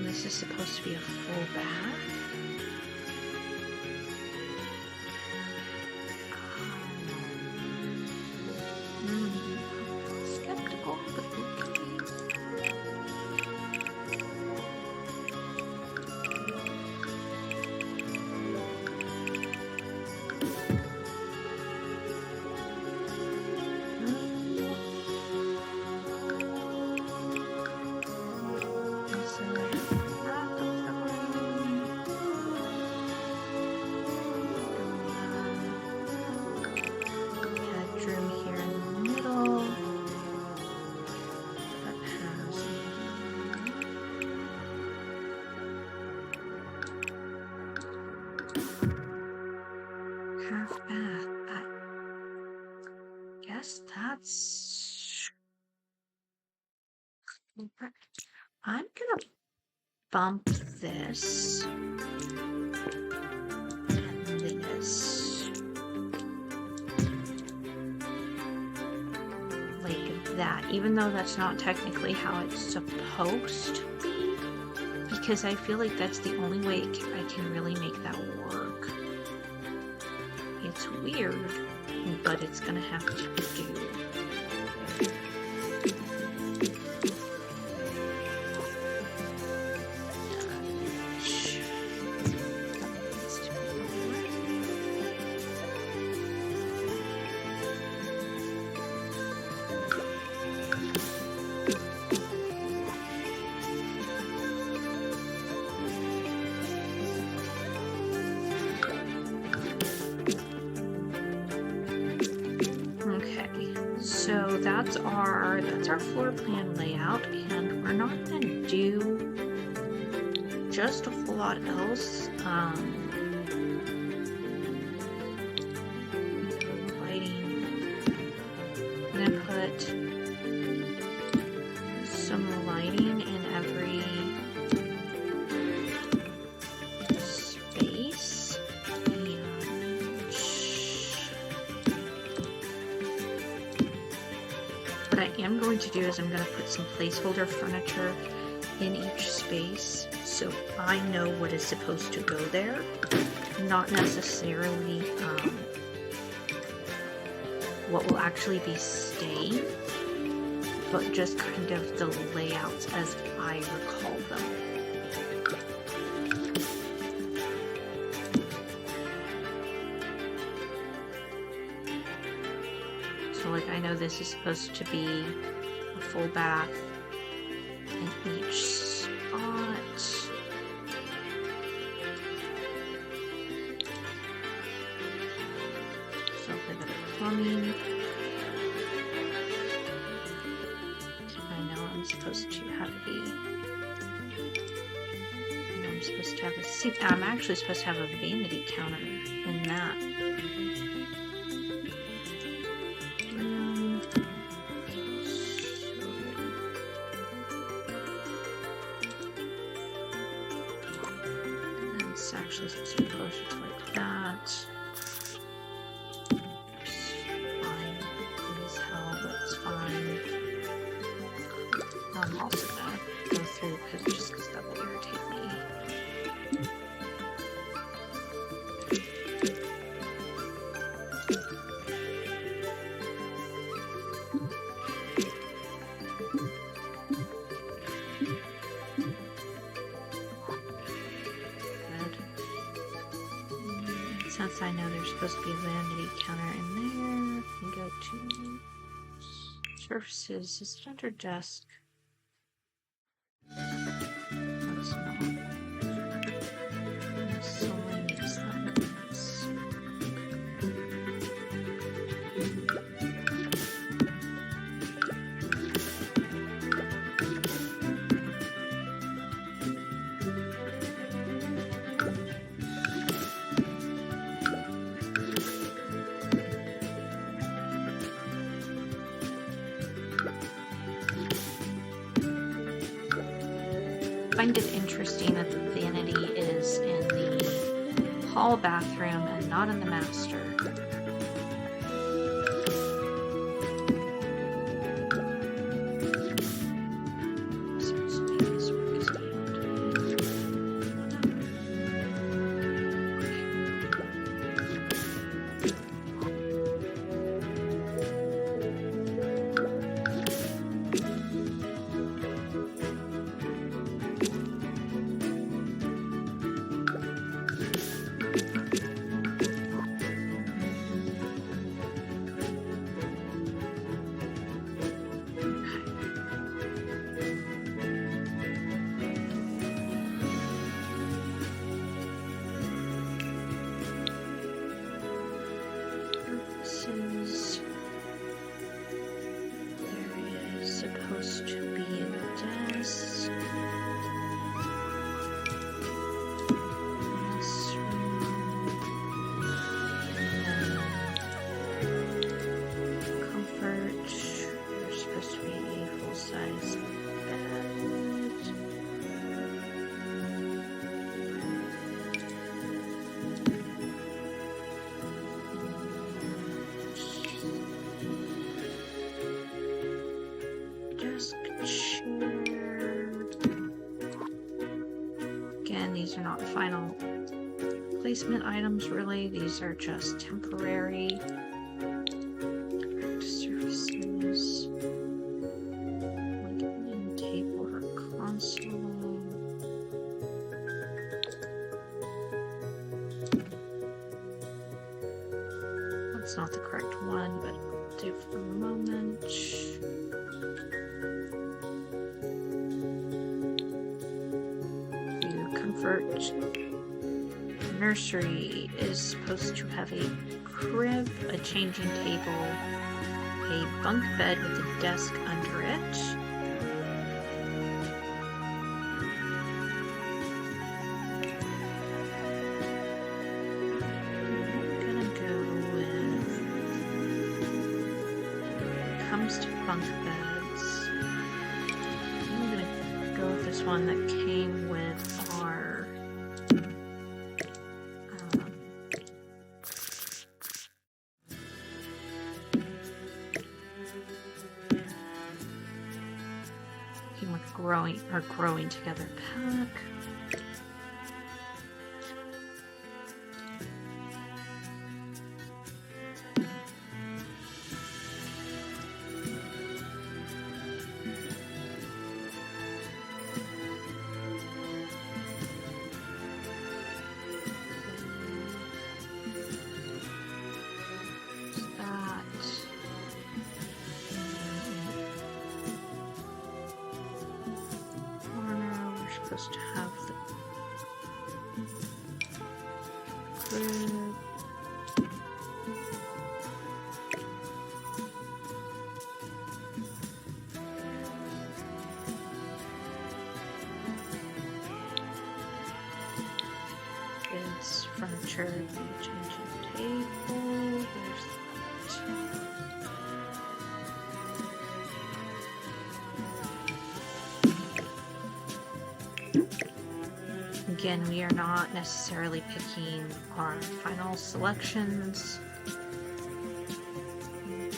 This is supposed to be a full bath. Skeptical, but half bath. I guess that's. I'm gonna bump this and this like that, even though that's not technically how it's supposed to be, because I feel like that's the only way I can really make that work. It's weird, but it's gonna have to do. So that's our floor plan layout, and we're not gonna do just a whole lot else. Lighting. I'm gonna put some lighting in every space. What I am going to do is I'm going to put some placeholder furniture in each space so I know what is supposed to go there, not necessarily what will actually be staying, but just kind of the layouts as I recall them. So like I know this is supposed to be a full bath in each spot. So if I go to plumbing, I know I'm supposed to have a sink. I'm actually supposed to have a vanity counter in that. It's actually supposed to be closer to like that. Fine as hell, but it's fine. I'm also gonna go through because that will irritate me. Since I know there's supposed to be a vanity counter in there, and go to surfaces. Is it under desk? find it interesting that the vanity is in the hall bathroom and not in the master. These are not final placement items, really. These are just temporary. Direct surfaces. Like an end table or console. That's not the correct one, but I'll do for the moment. Nursery is supposed to have a crib, a changing table, a bunk bed with a desk under it. I'm gonna go with, when it comes to bunk beds, I'm gonna go with this one that came with our growing together pack. Supposed to have the crib. It's furniture, changing table. There's that. Again, we are not necessarily picking our final selections.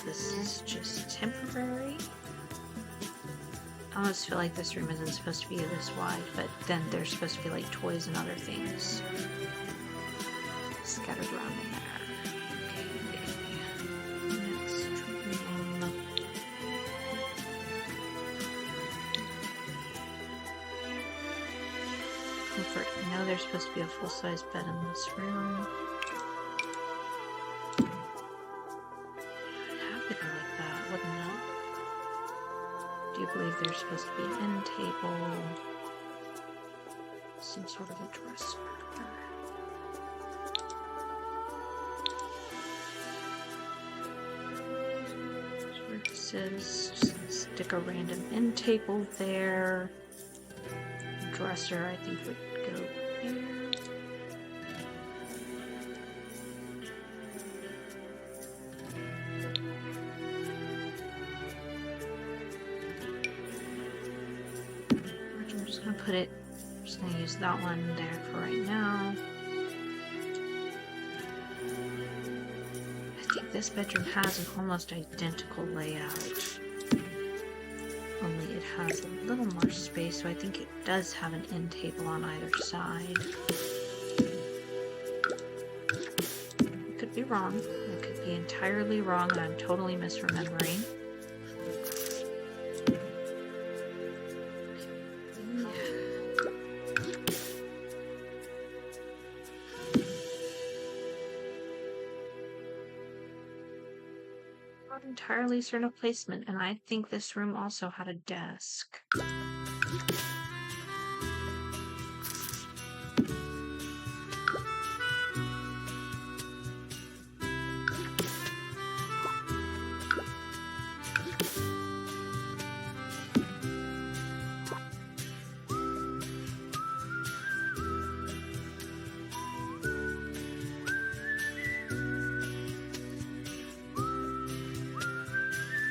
This is just temporary. I almost feel like this room isn't supposed to be this wide, but then there's supposed to be like toys and other things scattered around in there. I know there's supposed to be a full-size bed in this room. It'd have to go like that, wouldn't it? Do you believe there's supposed to be an end table? Some sort of a dresser. Surfaces. Just stick a random end table there. Dresser, I think, would go there. I'm just gonna put it just gonna use that one there for right now. I think this bedroom has an almost identical layout. Only it has a little more space, so I think it does have an end table on either side. I could be wrong. I could be entirely wrong, and I'm totally misremembering. Not entirely certain of placement, and I think this room also had a desk.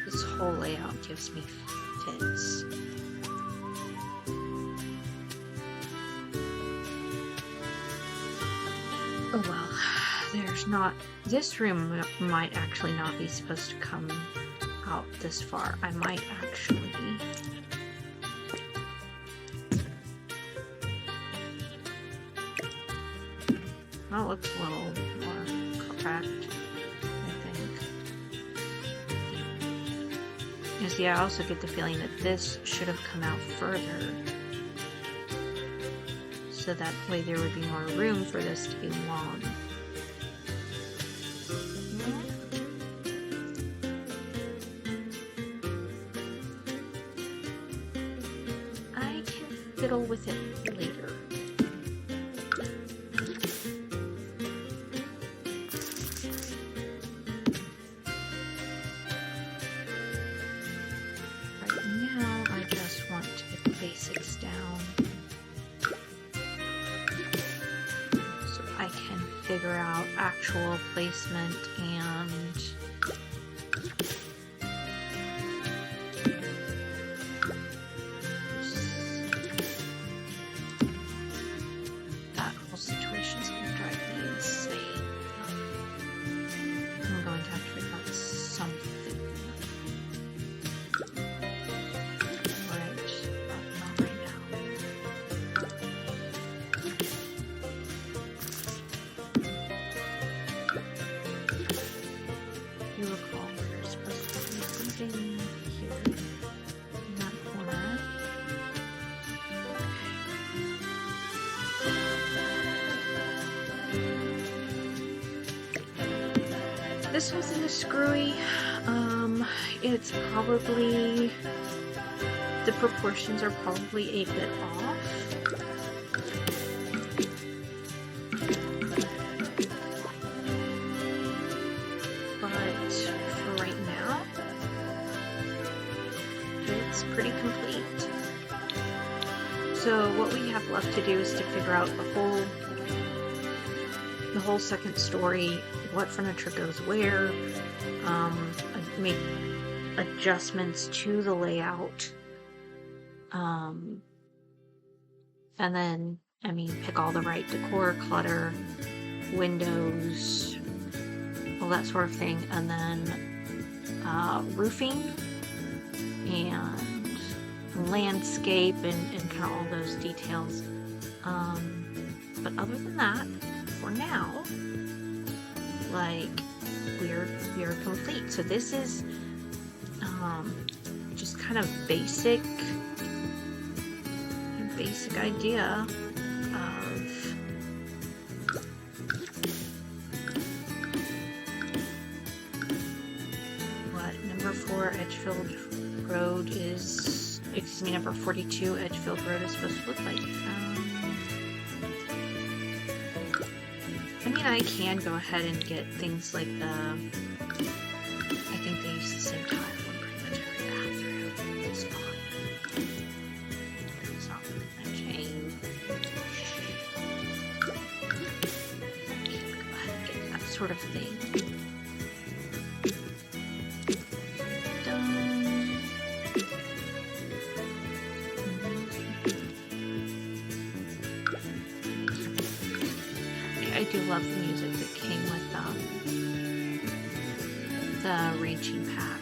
This whole layout gives me fits. Oh well, there's not... This room might actually not be supposed to come out this far. I might actually... That looks a little more correct, I think. You see, I also get the feeling that this should have come out further. So that way there would be more room for this to be long. I can fiddle with it later. Right now, I just want to get the basics down. I can figure out actual placement and that whole situation's gonna drive me insane. I'm going to have to figure out something. Right, but not right now. You recall we're supposed to be something here in that corner. This wasn't as screwy. It's probably... The proportions are probably a bit off. For right now, it's pretty complete. So what we have left to do is to figure out the whole second story, what furniture goes where, make adjustments to the layout, and then, I mean, pick all the right decor, clutter, windows, all that sort of thing, and then roofing and landscape and kind of all those details. But other than that, for now, like, we're complete. So this is just kind of basic idea of what number 4 Edgefield Road is, excuse me, number 42 Edgefield Road is supposed to look like. I mean, I can go ahead and get things like the, I think they use the same tile on pretty much every bathroom. It's not gonna change. I can go ahead and get that sort of thing done. reaching pack.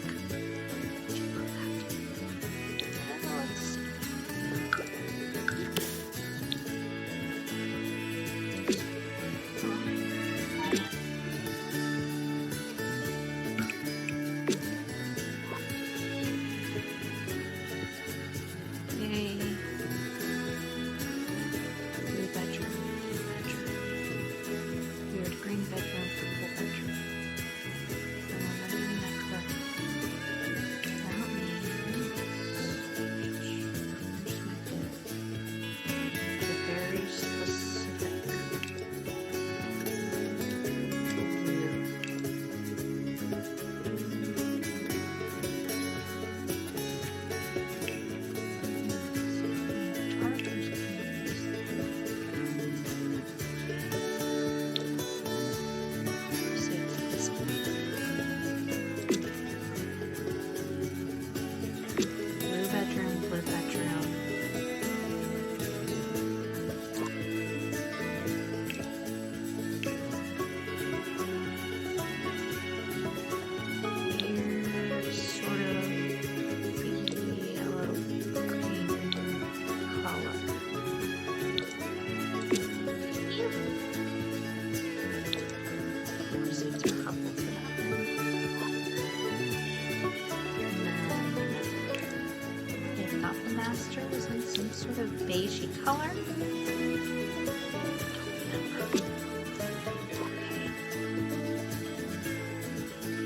Sort of beigey color.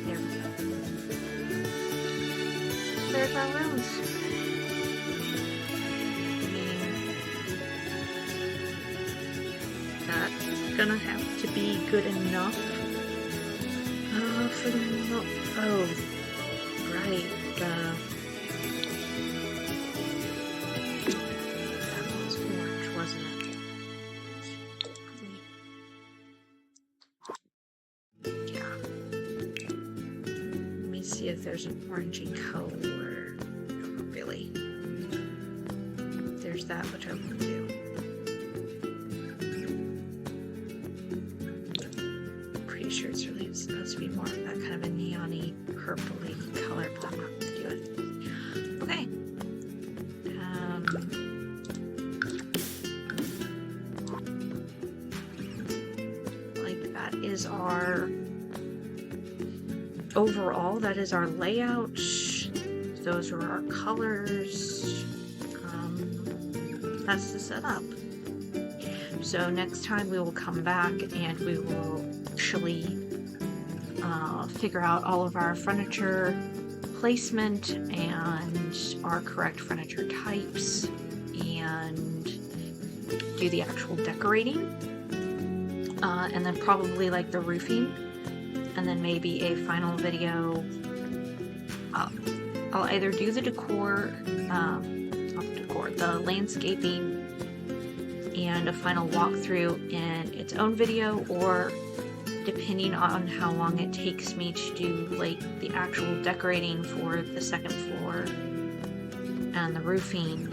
There we go. There's our rooms. That's gonna have to be good enough for the oh, right. See if there's an orangey color. Not really. There's that, which I want to do. Pretty sure it's really supposed to be more of that kind of a neon-y, purpley color, but I'm not going to do it. Okay. Like that is our overall, that is our layout. Those are our colors. That's the setup. So next time we will come back and we will actually figure out all of our furniture placement and our correct furniture types and do the actual decorating. And then probably like the roofing. And then maybe a final video. I'll either do the decor, the landscaping, and a final walkthrough in its own video, or depending on how long it takes me to do like the actual decorating for the second floor and the roofing.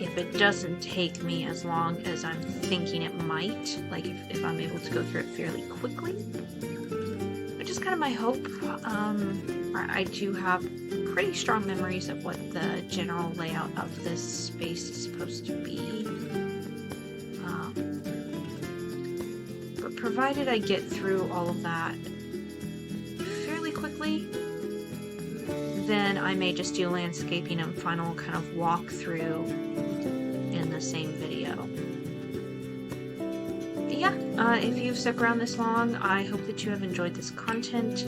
If it doesn't take me as long as I'm thinking it might, like if I'm able to go through it fairly quickly, which is kind of my hope. I do have pretty strong memories of what the general layout of this space is supposed to be. But provided I get through all of that fairly quickly, then I may just do landscaping and final kind of walkthrough in the same video. But yeah, if you've stuck around this long, I hope that you have enjoyed this content.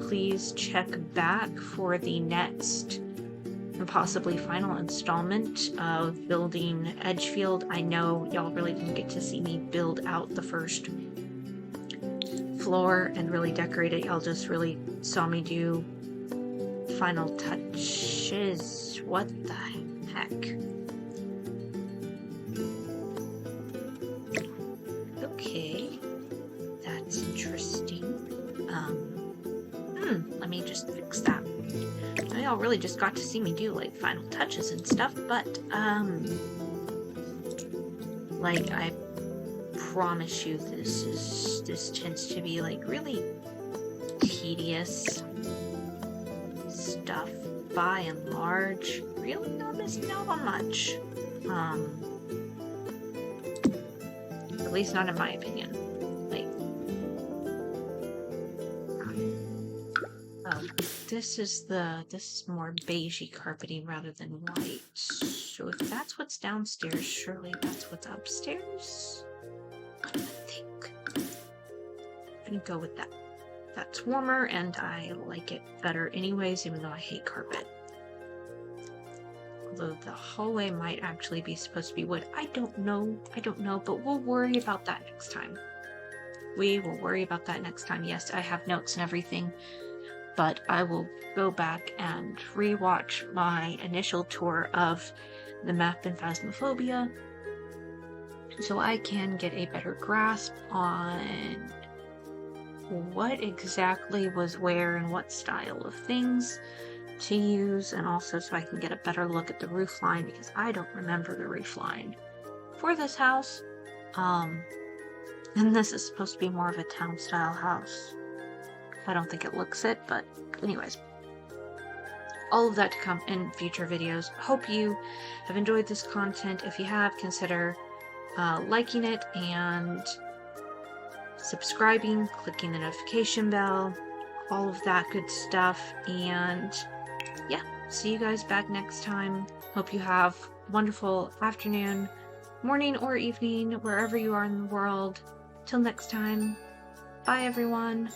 Please check back for the next and possibly final installment of building Edgefield. I know y'all really didn't get to see me build out the first floor and really decorate it. Y'all just really saw me do final touches. What the heck? Okay, that's interesting. Let me just fix that. Y'all really just got to see me do like final touches and stuff, but like I promise you this tends to be like really tedious stuff by and large. Really not missing out on much. At least not in my opinion. Like, oh, this is more beigey carpeting rather than white. So if that's what's downstairs, surely that's what's upstairs. I think I'm gonna go with that. That's warmer and I like it better anyways, even though I hate carpet. Although the hallway might actually be supposed to be wood. I don't know, but we'll worry about that next time. We will worry about that next time. Yes, I have notes and everything, but I will go back and rewatch my initial tour of the map in Phasmophobia so I can get a better grasp on what exactly was where and what style of things to use, and also so I can get a better look at the roof line, because I don't remember the roof line for this house. And this is supposed to be more of a town style house. I don't think it looks it, but anyways, all of that to come in future videos. Hope you have enjoyed this content. If you have, consider liking it and subscribing, clicking the notification bell, all of that good stuff. And yeah, see you guys back next time. Hope you have a wonderful afternoon, morning, or evening, wherever you are in the world. Till next time, bye everyone.